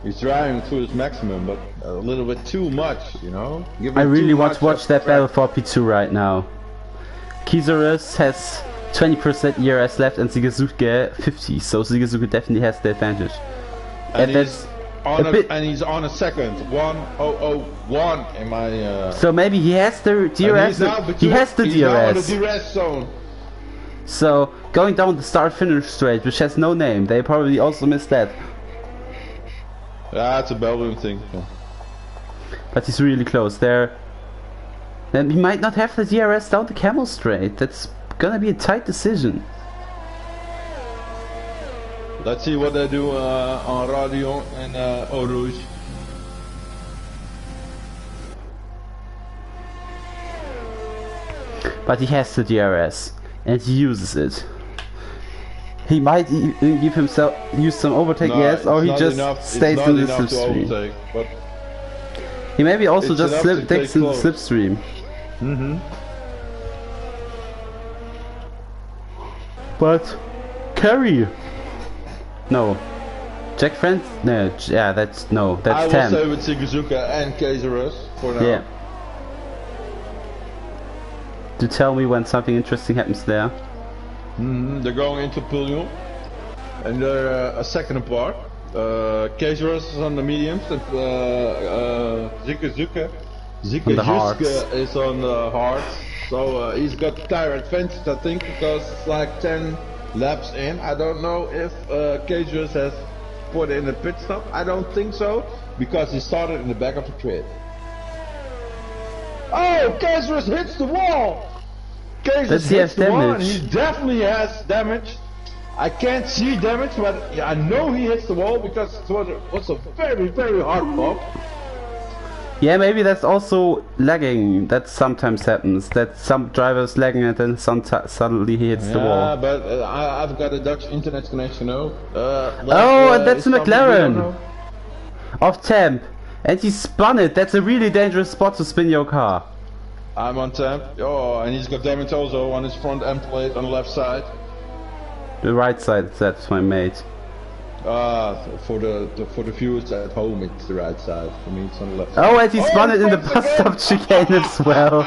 He's driving to his maximum, but a little bit too much, you know? I really want to watch that battle for P2 right now. Kizaris has 20% ERS left and Sigazuke 50, so Sigazuke definitely has the advantage. And he's on a second, 1:001 in my... So maybe he has the DRS, he has the DRS. DRS. Now in the DRS zone. So, going down the start-finish straight, which has no name, they probably also missed that. Yeah, it's a Belgium thing. Yeah. But he's really close there. Then he might not have the DRS down the Camel Straight. That's gonna be a tight decision. Let's see what they do on Radio and Eau Rouge. But he has the DRS and he uses it. He might give himself use some overtake, yes, or he just stays in the slipstream. He maybe also just takes in the slipstream. But Carry, no, Jack Friends? No, yeah, that's I will Tam. say with Sigazuka and Kaiserus for now. Yeah. To tell me when something interesting happens there. They're going into Pullion, and they're a second apart. Kaiserus is on the mediums, and Sigazuka is on the hards. So he's got the tire advantage, I think, because it's like 10 laps in. I don't know if Kaiserus has put in a pit stop. I don't think so, because he started in the back of the grid. Oh, Kaiserus hits the wall! Kaiserus hits the wall, and he definitely has damage. I can't see damage, but I know he hits the wall because it was a very, very hard pop. Yeah, maybe that's also lagging. That sometimes happens. That some drivers lagging and then suddenly he hits the wall. Yeah, but I've got a Dutch internet connection now. And that's a McLaren of Temp, and he spun it. That's a really dangerous spot to spin your car. I'm on Temp. Oh, and he's got damage also on his front end plate on the left side. The right side, that's my mate. For the viewers at home, it's the right side. For me, it's on the left. Oh, and he spun it in the bus stop chicane as well.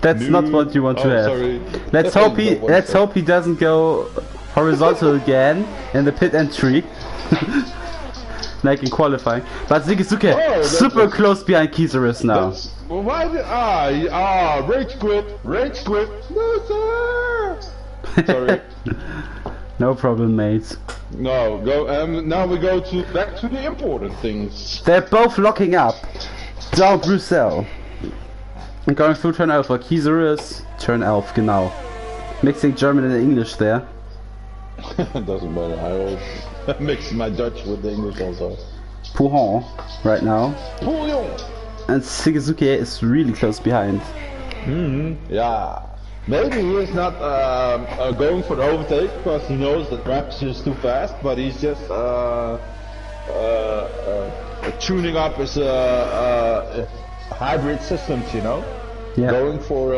That's not what you want to have. Sorry. Let's hope he doesn't go horizontal again in the pit entry. Like in qualifying. But Sigazuka super close behind Kaiserus now. Why did rage quit, loser. Sorry. No problem, mate. No, go. Now we go back to the important things. They're both locking up down Brussels. I'm going through turn 11 for Kaiserus. Turn 11, genau. Mixing German and English there. Doesn't matter. I always mix my Dutch with the English also. Pouhon right now. Pouhon. And Sigazuka is really close behind. Yeah. Maybe he is not going for the overtake because he knows that Raps is too fast, but he's just tuning up his hybrid systems, you know? Yeah. Going for,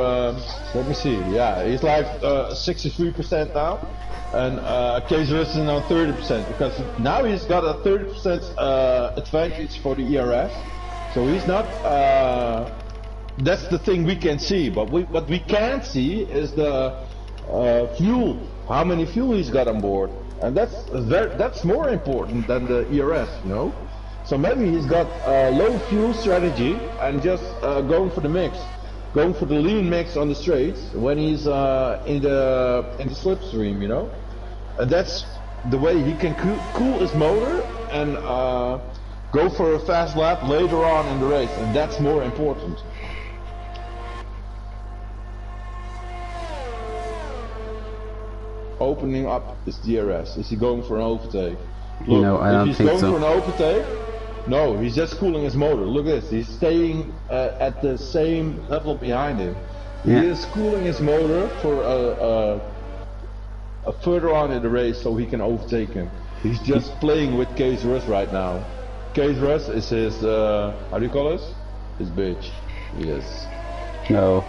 let me see, yeah, he's like 63% now, and Kaiserus is now 30%, because now he's got a 30% advantage for the ERS, so he's not, that's the thing we can see, but what we can't see is the fuel, how many fuel he's got on board, and that's more important than the ERS, you know? So maybe he's got a low fuel strategy and just going for the mix. Going for the lean mix on the straights when he's in the slipstream, you know, and that's the way he can cool his motor and go for a fast lap later on in the race, and that's more important. Opening up his DRS. Is he going for an overtake? Look, no, I don't think so. If he's going for an overtake. No, he's just cooling his motor. Look at this. He's staying at the same level behind him. Yeah. He is cooling his motor for a further on in the race so he can overtake him. He's just playing with Kaiserus right now. Kaiserus is his, how do you call this? His bitch. Yes. No.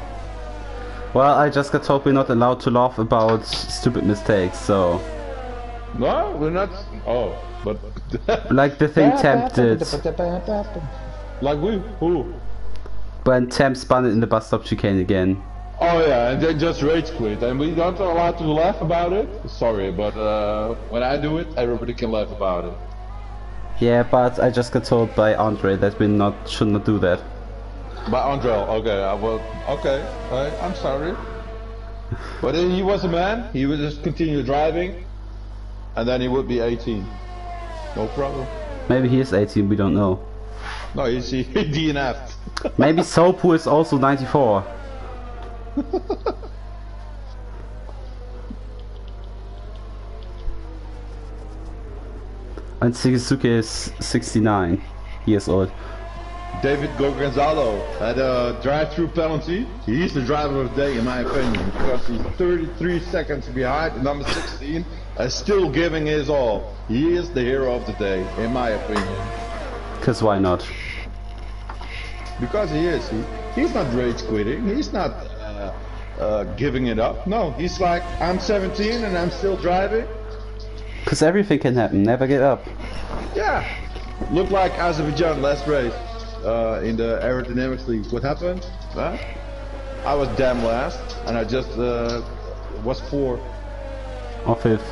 Well, I just got told we're not allowed to laugh about stupid mistakes, so... No, we're not... Oh, but... like the thing Temp did. Like who? When Temp spun it in the bus stop chicane again. Oh yeah, and then just rage quit, and we aren't allowed to laugh about it? Sorry, but when I do it, everybody can laugh about it. Yeah, but I just got told by Andre that we should not do that. By Andre, okay, okay, I'm sorry. But then he was a man, he would just continue driving, and then he would be 18. No problem. Maybe he is 18, we don't know. No, he DNF'd. Maybe Sopu is also 94. And Sigazuka is 69 years old. David Gonzalo had a drive-through penalty. He's the driver of the day in my opinion, because he's 33 seconds behind number 16 and still giving his all. He is the hero of the day in my opinion. Cause why not? Because he is. He's not rage quitting. He's not giving it up. No, he's like, I'm 17 and I'm still driving. Because everything can happen, never give up. Yeah. Look like Azerbaijan last race in the aerodynamics league. What happened? Huh? I was damn last, and I just was 4th. Or 5th.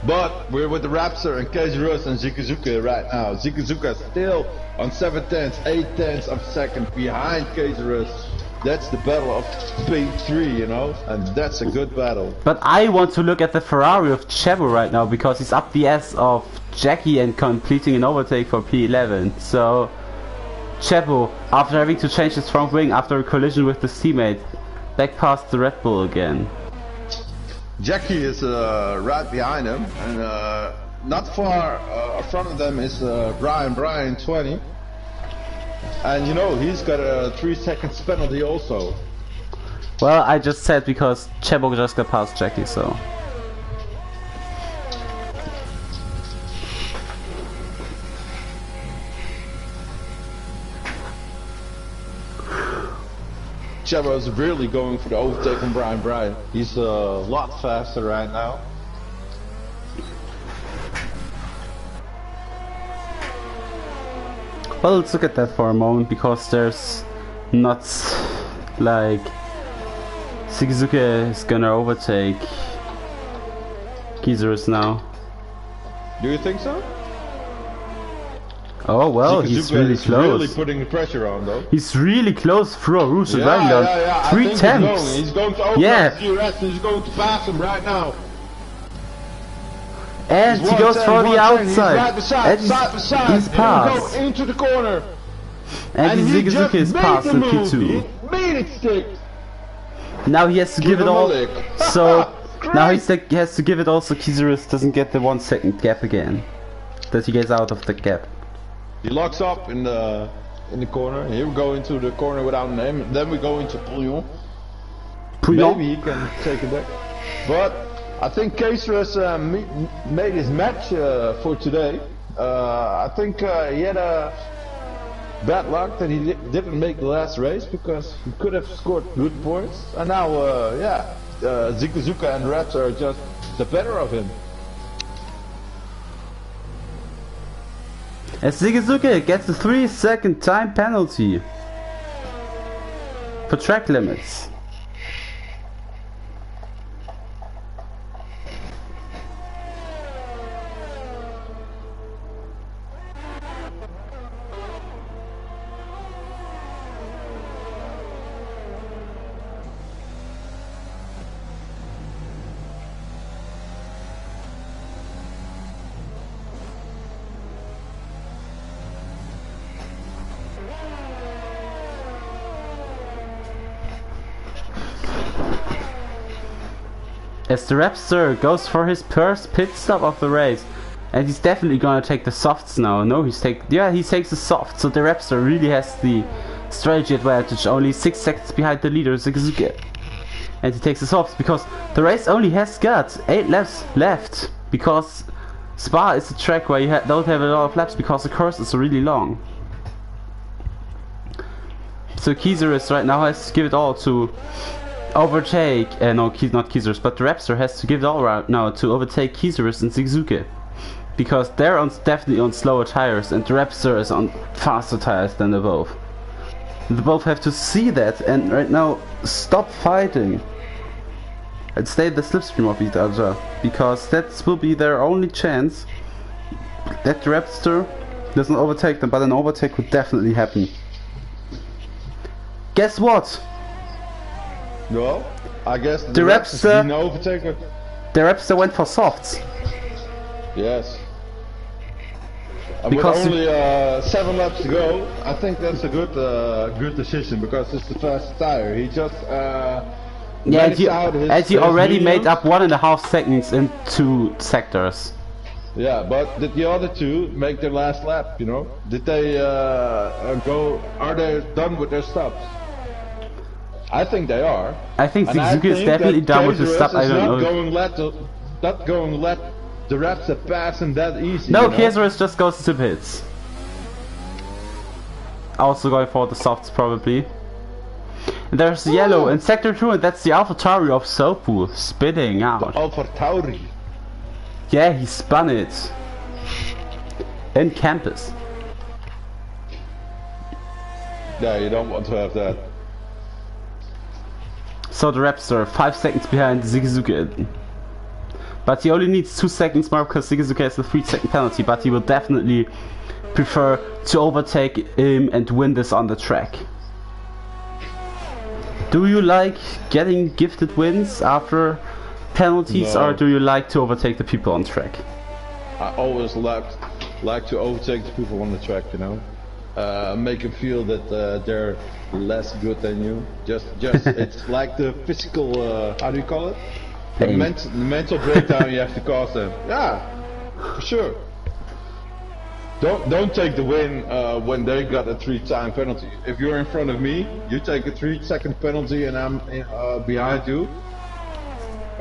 But we're with the Raptor and Keiserus and Zikuzuka right now. Zikuzuka still on 7 tenths, 8 tenths of a second behind Keiserus. That's the battle of P3, you know, and that's a good battle. But I want to look at the Ferrari of Chevo right now because he's up the ass of Jackie and completing an overtake for P11. So Chevo, after having to change his front wing after a collision with his teammate, back past the Red Bull again. Jackie is right behind him, and not far in front of them is Brian 20. And you know, he's got a 3 seconds penalty also. Well, I just said because Chevo just got past Jackie, so. Chevo is really going for the overtake on Brian. He's a lot faster right now. Well, let's look at that for a moment, because there's not like Zikuzuka is gonna overtake Keiserus now. Do you think so? Oh well, he's really close. Really putting the pressure on though. He's really close through Arus and right down. 3 tenths. He's going to open up DRS and he's going to pass him right now. And he goes for the outside. Right beside, he's passed. Into the corner. And Zikuzuka is passed in P2. He made it stick. Now he has to give it all. So now he has to give it all so Keiserus doesn't get the 1 second gap again. That he gets out of the gap. He locks up in the corner. Here we go into the corner without a name. Then we go into Pouillon. Maybe he can take it back. But I think Keiserus made his match for today. I think he had a bad luck that he didn't make the last race, because he could have scored good points. And now, Zikuzuka and Rats are just the better of him. As Zikuzuka gets a 3 second time penalty for track limits. As the Raptor goes for his first pit stop of the race, and he's definitely gonna take the softs now. No, he takes the softs, so the Raptor really has the strategy advantage, only 6 seconds behind the leader Zikuzuka. And he takes the softs because the race only has got 8 laps left, because Spa is a track where you don't have a lot of laps because the course is really long. So Keiserus right now has to give it all to overtake, no, not Keiserus, but the Raptor has to give it all right now to overtake Keiserus and Zikuzuka, because they're definitely on slower tires and the Raptor is on faster tires than they both. They both have to see that and right now stop fighting and stay the slipstream of each other, because that will be their only chance that the Raptor doesn't overtake them, but an overtake would definitely happen. Guess what? Well, I guess the Raptor went for softs. Yes. Because with only 7 laps to go, I think that's a good decision, because it's the fast tire. He just he already made up 1.5 seconds in 2 sectors. Yeah, but did the other 2 make their last lap? You know, did they go? Are they done with their stops? I think they are. I think Zikuzuka is definitely done with his stop. I don't know. Not going to let the Raptor pass him that easy. No, Keiserus just goes to pits. Also going for the softs probably. There's yellow in sector 2, and that's the AlphaTauri of Sopu spinning out. AlphaTauri. Yeah, he spun it. In campus. Yeah, you don't want to have that. So the Raptor 5 seconds behind Zigizuka. But he only needs 2 seconds more because Zigizuka has a 3-second penalty, but he will definitely prefer to overtake him and win this on the track. Do you like getting gifted wins after penalties, or do you like to overtake the people on track? I always like to overtake the people on the track, you know. Make them feel that they're less good than you. Just it's like the physical, how do you call it? The mental breakdown you have to cause them. Yeah, for sure. Don't take the win when they got a 3-time penalty. If you're in front of me, you take a 3-second penalty, and I'm behind you.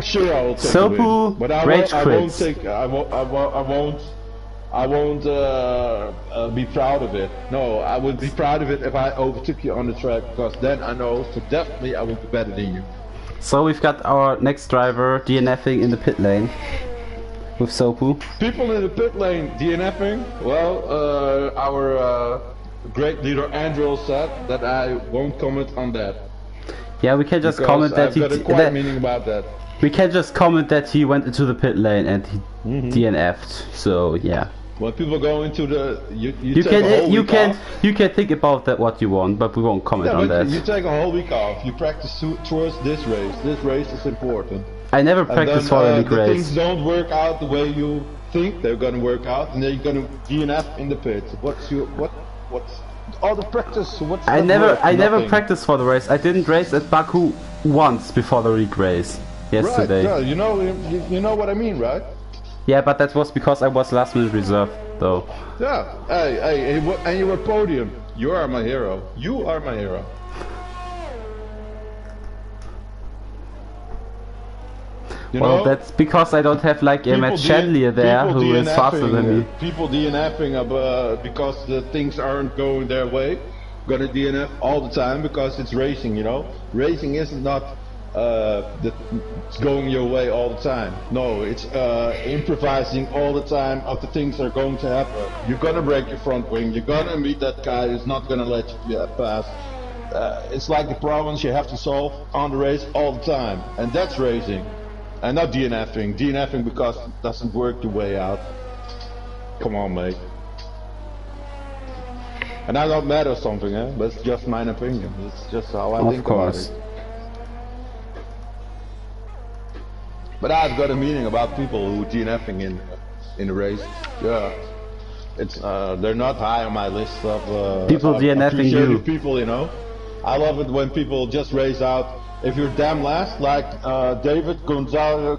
Sure, I will take the win. But I won't take. I won't be proud of it. No, I would be proud of it if I overtook you on the track, because then I know for definitely I will be better than you. So we've got our next driver DNFing in the pit lane with Sopu. People in the pit lane DNFing. Well, our great leader Andrew said that I won't comment on that. Yeah, we can just comment that I've got a quiet meaning about that. We can just comment that he went into the pit lane and he DNF'd. So yeah. When people go into the, you can think about that what you want, but we won't comment on that. You take a whole week off. You practice towards this race. This race is important. I never practice for a big race. Things don't work out the way you think they're gonna work out, and then you're gonna DNF in the pit. What's all the practice? I never practiced for the race. I didn't race at Baku once before the league race yesterday. Right, you know what I mean, right? Yeah, but that was because I was last minute reserve, though. Yeah, hey, and you were podium. You are my hero. You are my hero. Well, that's because I don't have like a Matt Chandler there who is faster than me. People DNFing because the things aren't going their way. Gonna DNF all the time because it's racing, you know. Racing isn't not it's going your way all the time. No, it's improvising all the time of the things that are going to happen. You're gonna break your front wing. You're gonna meet that guy who's not gonna let you pass. It's like the problems you have to solve on the race all the time, and that's racing. And not DNFing. DNFing because it doesn't work the way out. Come on, mate. And I don't matter something, eh? But it's just my opinion. It's just how I think about it. But I've got a meaning about people who DNFing in the race. Yeah, it's they're not high on my list of people DNFing you. People, you know. I love it when people just race out. If you're damn last, like David Gonzalo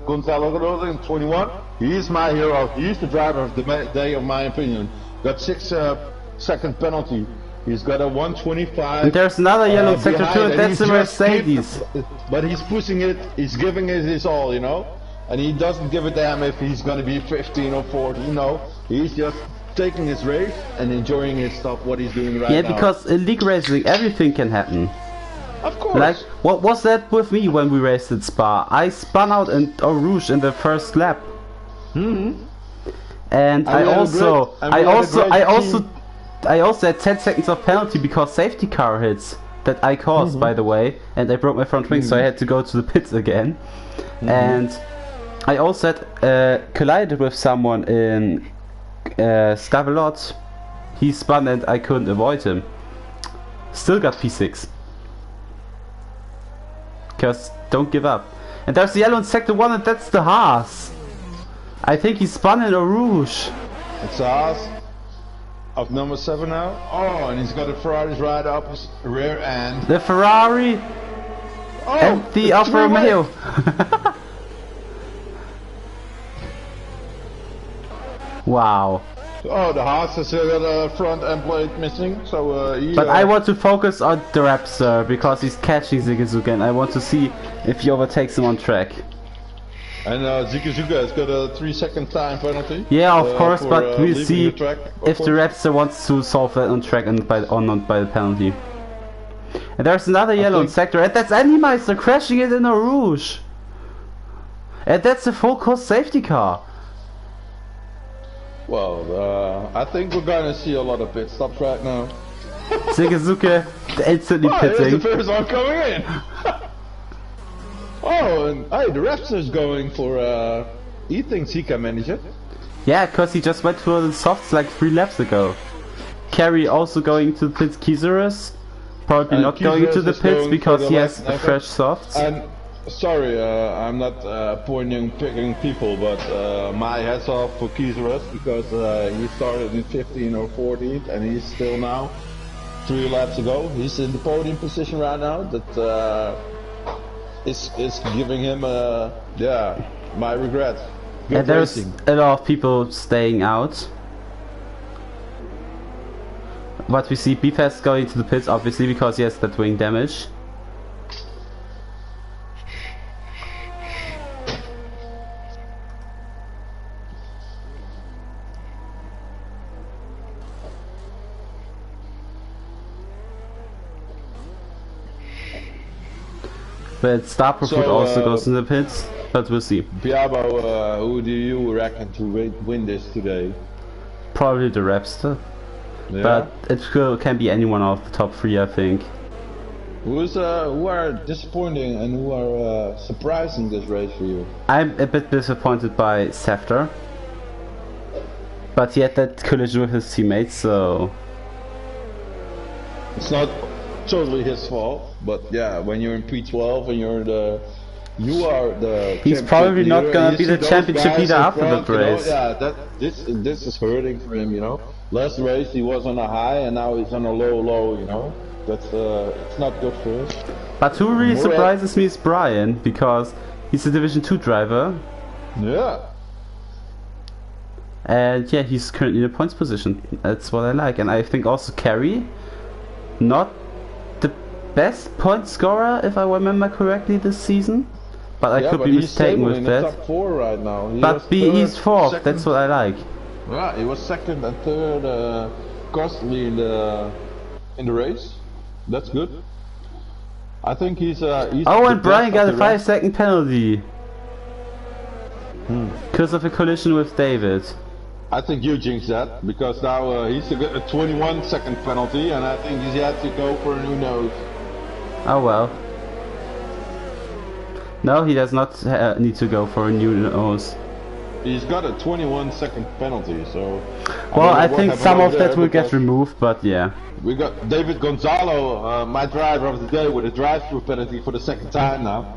in 21, he is my hero. He is the driver of the day, of my opinion. Got 6-second penalty. He's got a 125. And there's another yellow sector too, and that's the Mercedes. But he's pushing it, he's giving it his all, you know? And he doesn't give a damn if he's gonna be 15 or 14, you know? He's just taking his race and enjoying his stuff, what he's doing right now. Yeah, because in league racing, everything can happen. Of course. Like, what was that with me when we raced at Spa? I spun out in Eau Rouge in the first lap. And I also had 10 seconds of penalty because safety car hits that I caused, by the way, and I broke my front wing, so I had to go to the pits again. And I also had collided with someone in Stavelot. He spun and I couldn't avoid him. Still got P6. Because don't give up. And there's the yellow in sector 1, and that's the Haas. I think he spun in Eau Rouge. It's the Haas of number 7 now. Oh, and he's got a Ferrari's right up his rear end. The Ferrari and the Alfa Romeo. Wow. Oh, the Haas has got a front end plate missing, so But I want to focus on the Raptor because he's catching Zigizuka, and I want to see if he overtakes him on track. And Zigizuka has got a 3-second time penalty. Yeah, of course, but we'll see if the Raptor wants to solve that on track and not by the penalty. And there's another yellow in sector, and that's Animeister crashing it in a Rouge. And that's a full course safety car. Well, I think we're gonna see a lot of pit stops right now. Zigazuke instantly pitting. Here's the first one coming in. Oh, and hey, the Raptor's going for. He thinks he can manage it. Yeah, cause he just went for the softs like 3 laps ago. Carry also going to the pits. Kizurus probably not going to the pits because he has fresh softs. And sorry, I'm not picking people, but my hats off for Kizurus because he started in 15th or 14th, and he's still now 3 laps ago. He's in the podium position right now. That is giving him my regrets. Good and there's racing. a lot of people staying out. But we see BFast going to the pits obviously because he has that wing damage. But Starprofit also goes in the pits, but we'll see. Biabo, who do you reckon to win this today? Probably the Rapster. Yeah. But it can be any one of the top 3, I think. Who are disappointing and who are surprising this race for you? I'm a bit disappointed by Sefter. But he had that collision with his teammates, so... It's not totally his fault, but yeah, when you're in P12 and you are the he's probably not gonna be the championship leader after the race. Yeah, this is hurting for him, you know. Last race he was on a high and now he's on a low, you know. That's it's not good for him. But who really surprises me is Brian, because he's a Division 2 driver. Yeah. And yeah, he's currently in the points position. That's what I like. And I think also Carey, not the best point scorer if I remember correctly this season. But I could be mistaken with that. Top 4 right now. He's 4th, that's what I like. Yeah, he was 2nd and 3rd constantly in the race. That's good. I think he's oh, and Brian got a 5-second penalty. Because of a collision with David. I think you jinxed that, because now he's a 21-second penalty, and I think he's had to go for a new nose. Oh well. No, he does not need to go for a new nose. He's got a 21-second penalty, so... Well, I think some of that will get removed, but yeah. We got David Gonzalo, my driver of the day, with a drive-through penalty for the 2nd time now.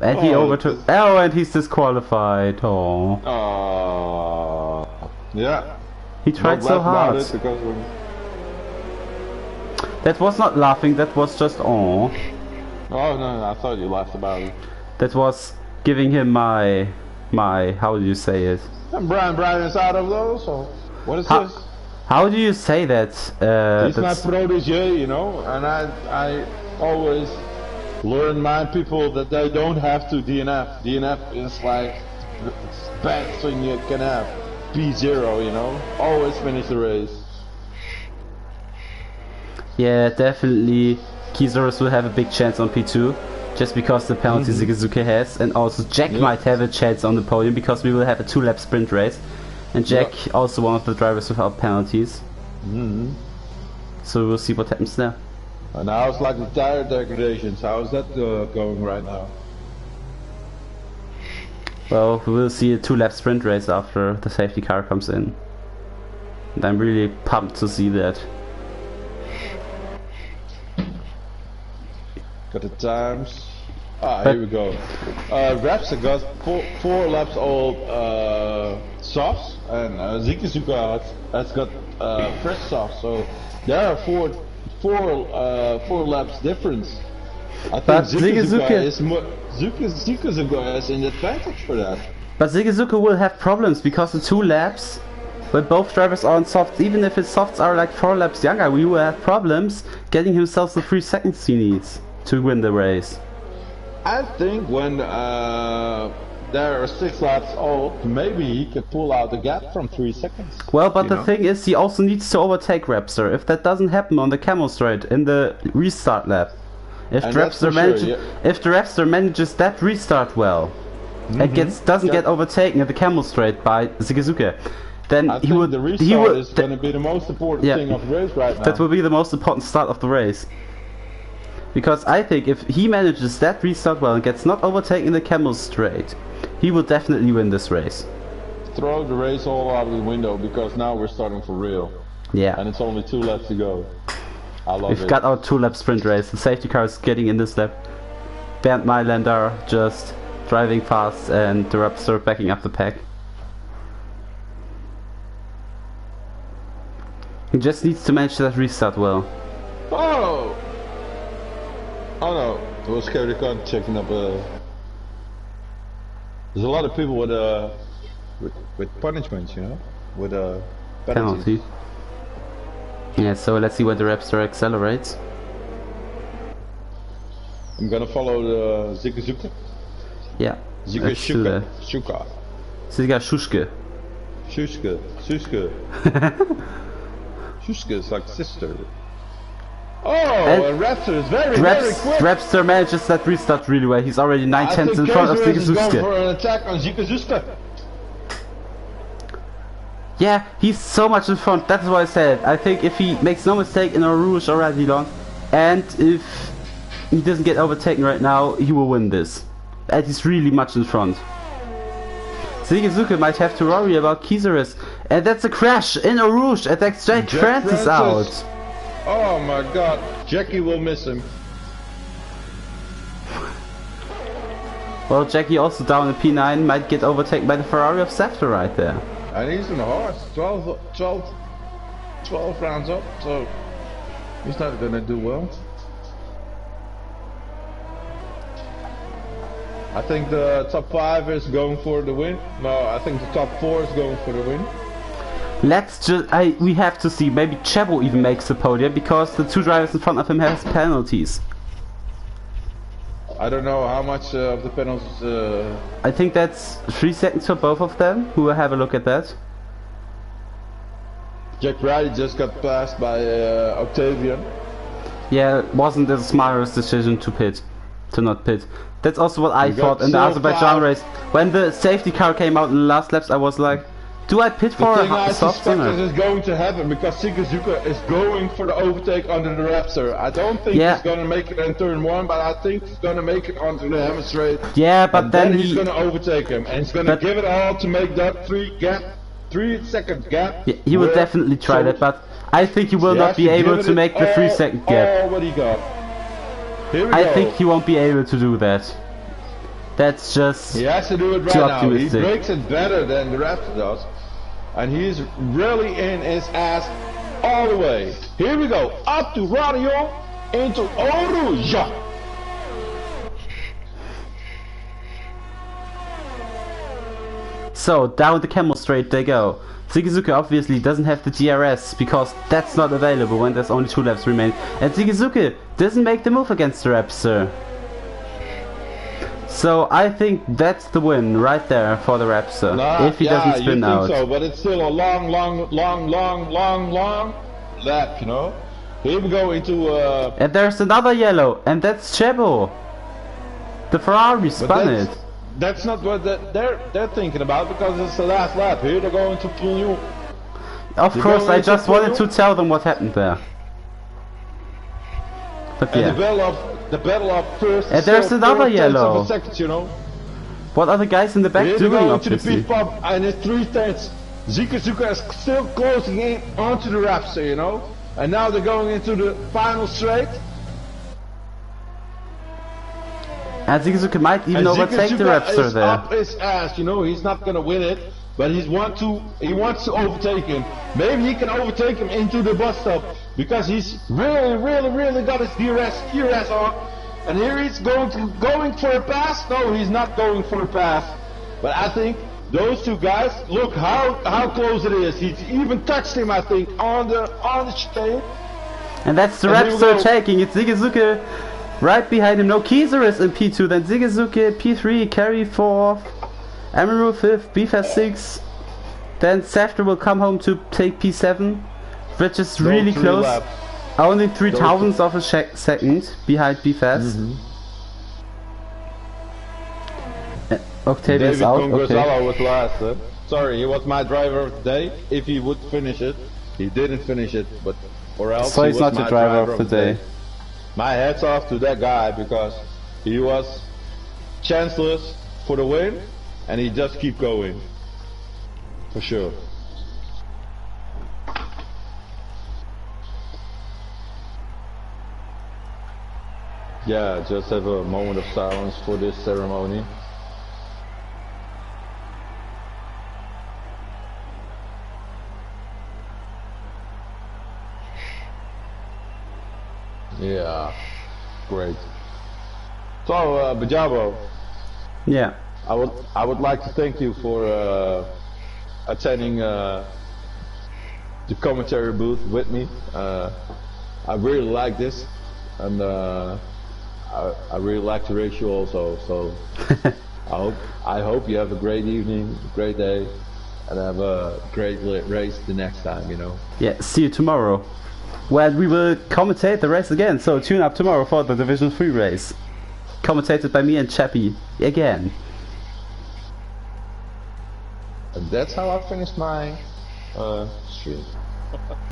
And he overtook... Oh, and he's disqualified. Oh. Yeah. He tried so hard. That was not laughing, that was just oh. Oh no, I thought you laughed about it. That was giving him my how do you say it? And Brian is out of those, so what is this? How do you say that? He's my protege, you know, and I always learn my people that they don't have to DNF. DNF is like the best thing you can have. P0, you know, always finish the race. Yeah, definitely Kizurus will have a big chance on P2, just because the penalty Zigazuke has, and also Jack might have a chance on the podium because we will have a 2-lap sprint race, and Jack also one of the drivers without penalties. So we'll see what happens there. And now it's like the tire degradations. How is that going right now? Well, we will see a 2-lap sprint race after the safety car comes in, and I'm really pumped to see that. Got the times. Here we go. Rapsa got four laps old softs, and Zikizuka has got fresh softs. So there are four laps difference. I think Zikizuka is an advantage for that. But Zikizuka will have problems because the 2 laps, when both drivers are on softs, even if his softs are like 4 laps younger, we will have problems getting himself the 3 seconds he needs to win the race. I think when they're 6 laps old. Maybe he could pull out the gap from 3 seconds. Well, but the thing is, he also needs to overtake Rapster. If that doesn't happen on the camel straight in the restart lap, if the Rapster manages that restart well, and doesn't get overtaken at the camel straight by Zigazuke, then I think the restart is going to be the most important thing of the race right now. That will be the most important start of the race. Because I think if he manages that restart well and gets not overtaken in the camel straight, he will definitely win this race. Throw the race all out of the window because now we're starting for real. Yeah. And it's only 2 laps to go. I love it. We've got our 2-lap sprint race. The safety car is getting in this lap. Bernd Mailänder just driving fast and the Raptor backing up the pack. He just needs to manage that restart well. Oh! Oh no, it was Kerry Khan checking up. There's a lot of people with punishments, you know, with penalty. Yeah, so let's see when the Raptor accelerates. I'm gonna follow the Zigazuke. Yeah. Zigazuke. Zigazuke. Shushke. Shushke is like sister. Oh, and Raptor is very quick. Raptor manages that restart really well. He's already 9/10 in front of Zigazuke. Going for an attack on Zigazuke. Yeah, he's so much in front. That's what I said. I think if he makes no mistake in Eau Rouge or Radilon, and if he doesn't get overtaken right now, he will win this. And he's really much in front. Zigazuke might have to worry about Kizaris. And that's a crash in Eau Rouge. And that Jack Francis is out. Oh my god, Jackie will miss him. Well, Jackie also down in P9 might get overtaken by the Ferrari of Safter right there. And he's in the horse, 12 rounds up, so he's not gonna do well. I think the top 5 is going for the win. No, I think the top 4 is going for the win. We have to see, maybe Chebo even makes the podium because the 2 drivers in front of him has penalties. I don't know how much of the penalties. I think that's 3 seconds for both of them. Who will have a look at that? Jack Brady just got passed by Octavian. Yeah, it wasn't the smartest decision to not pit. That's also what I thought in the Azerbaijan race. When the safety car came out in the last laps, I was like, do I pit for a soft spinner? This is going to happen because Zigazuke is going for the overtake under the Raptor. I don't think he's going to make it in turn 1, but I think he's going to make it onto the hammer straight. Yeah, but then he's going to overtake him and he's going to give it all to make that 3-second gap. Yeah, he will definitely try that, but I think he will not be able to make the 3-second gap. All what he got. I think he won't be able to do that. That's just he has to do it right now. He breaks it better than the Raptor does. And he's really in his ass all the way. Here we go. Up to Radio into Eau Rouge. So down the camel straight they go. Zigazuke obviously doesn't have the DRS because that's not available when there's only 2 laps remaining. And Zigazuke doesn't make the move against the Raptor. So I think that's the win right there for the Raptor. If he doesn't spin out. So, but it's still a long lap, you know. Here we go into and there's another yellow, and that's Chebo. The Ferrari spun it. That's not what they're thinking about because it's the last lap. Here they're going to pull you. Of course, I just wanted to tell them what happened there. But and the battle of first. And there's another yellow. Seconds, you know. What are the guys in the back doing? Going to the pit stop, and it's 3/10. Zigazuke is still closing in onto the Raptor, you know. And now they're going into the final straight. And Zigazuke might even overtake the Raptor there. Up his ass, you know. He's not gonna win it, but he wants to overtake him. Maybe he can overtake him into the bus stop because he's really got his DRS on. And here he's going for a pass. No, he's not going for a pass. But I think those 2 guys, look how close it is. He's even touched him, I think, on the chicane. And that's the Raptor taking. It's Zigazuke right behind him. No, Kizaris in P2, then Zigazuke P3, carry 4. Emerald 5th, BFAS 6. Then Safter will come home to take P7, which is really close. Laps. Only 3,000ths of a second behind BFAS. Octavian's out. Gonzalo was last. Sorry, he was my driver of the day. If he would finish it, he didn't finish it, but or else so he he's was not my the driver of the day. My hats off to that guy because he was chanceless for the win, and he just keep going. For sure. Yeah, just have a moment of silence for this ceremony. Yeah, great. So, Bajabo. Yeah. I would like to thank you for attending the commentary booth with me. I really like this, and I really like to race you also. So I hope you have a great evening, great day, and have a great race the next time. You know. Yeah. See you tomorrow. Well, we will commentate the race again. So tune up tomorrow for the Division 3 race, commentated by me and Chappie again. And that's how I finished my stream.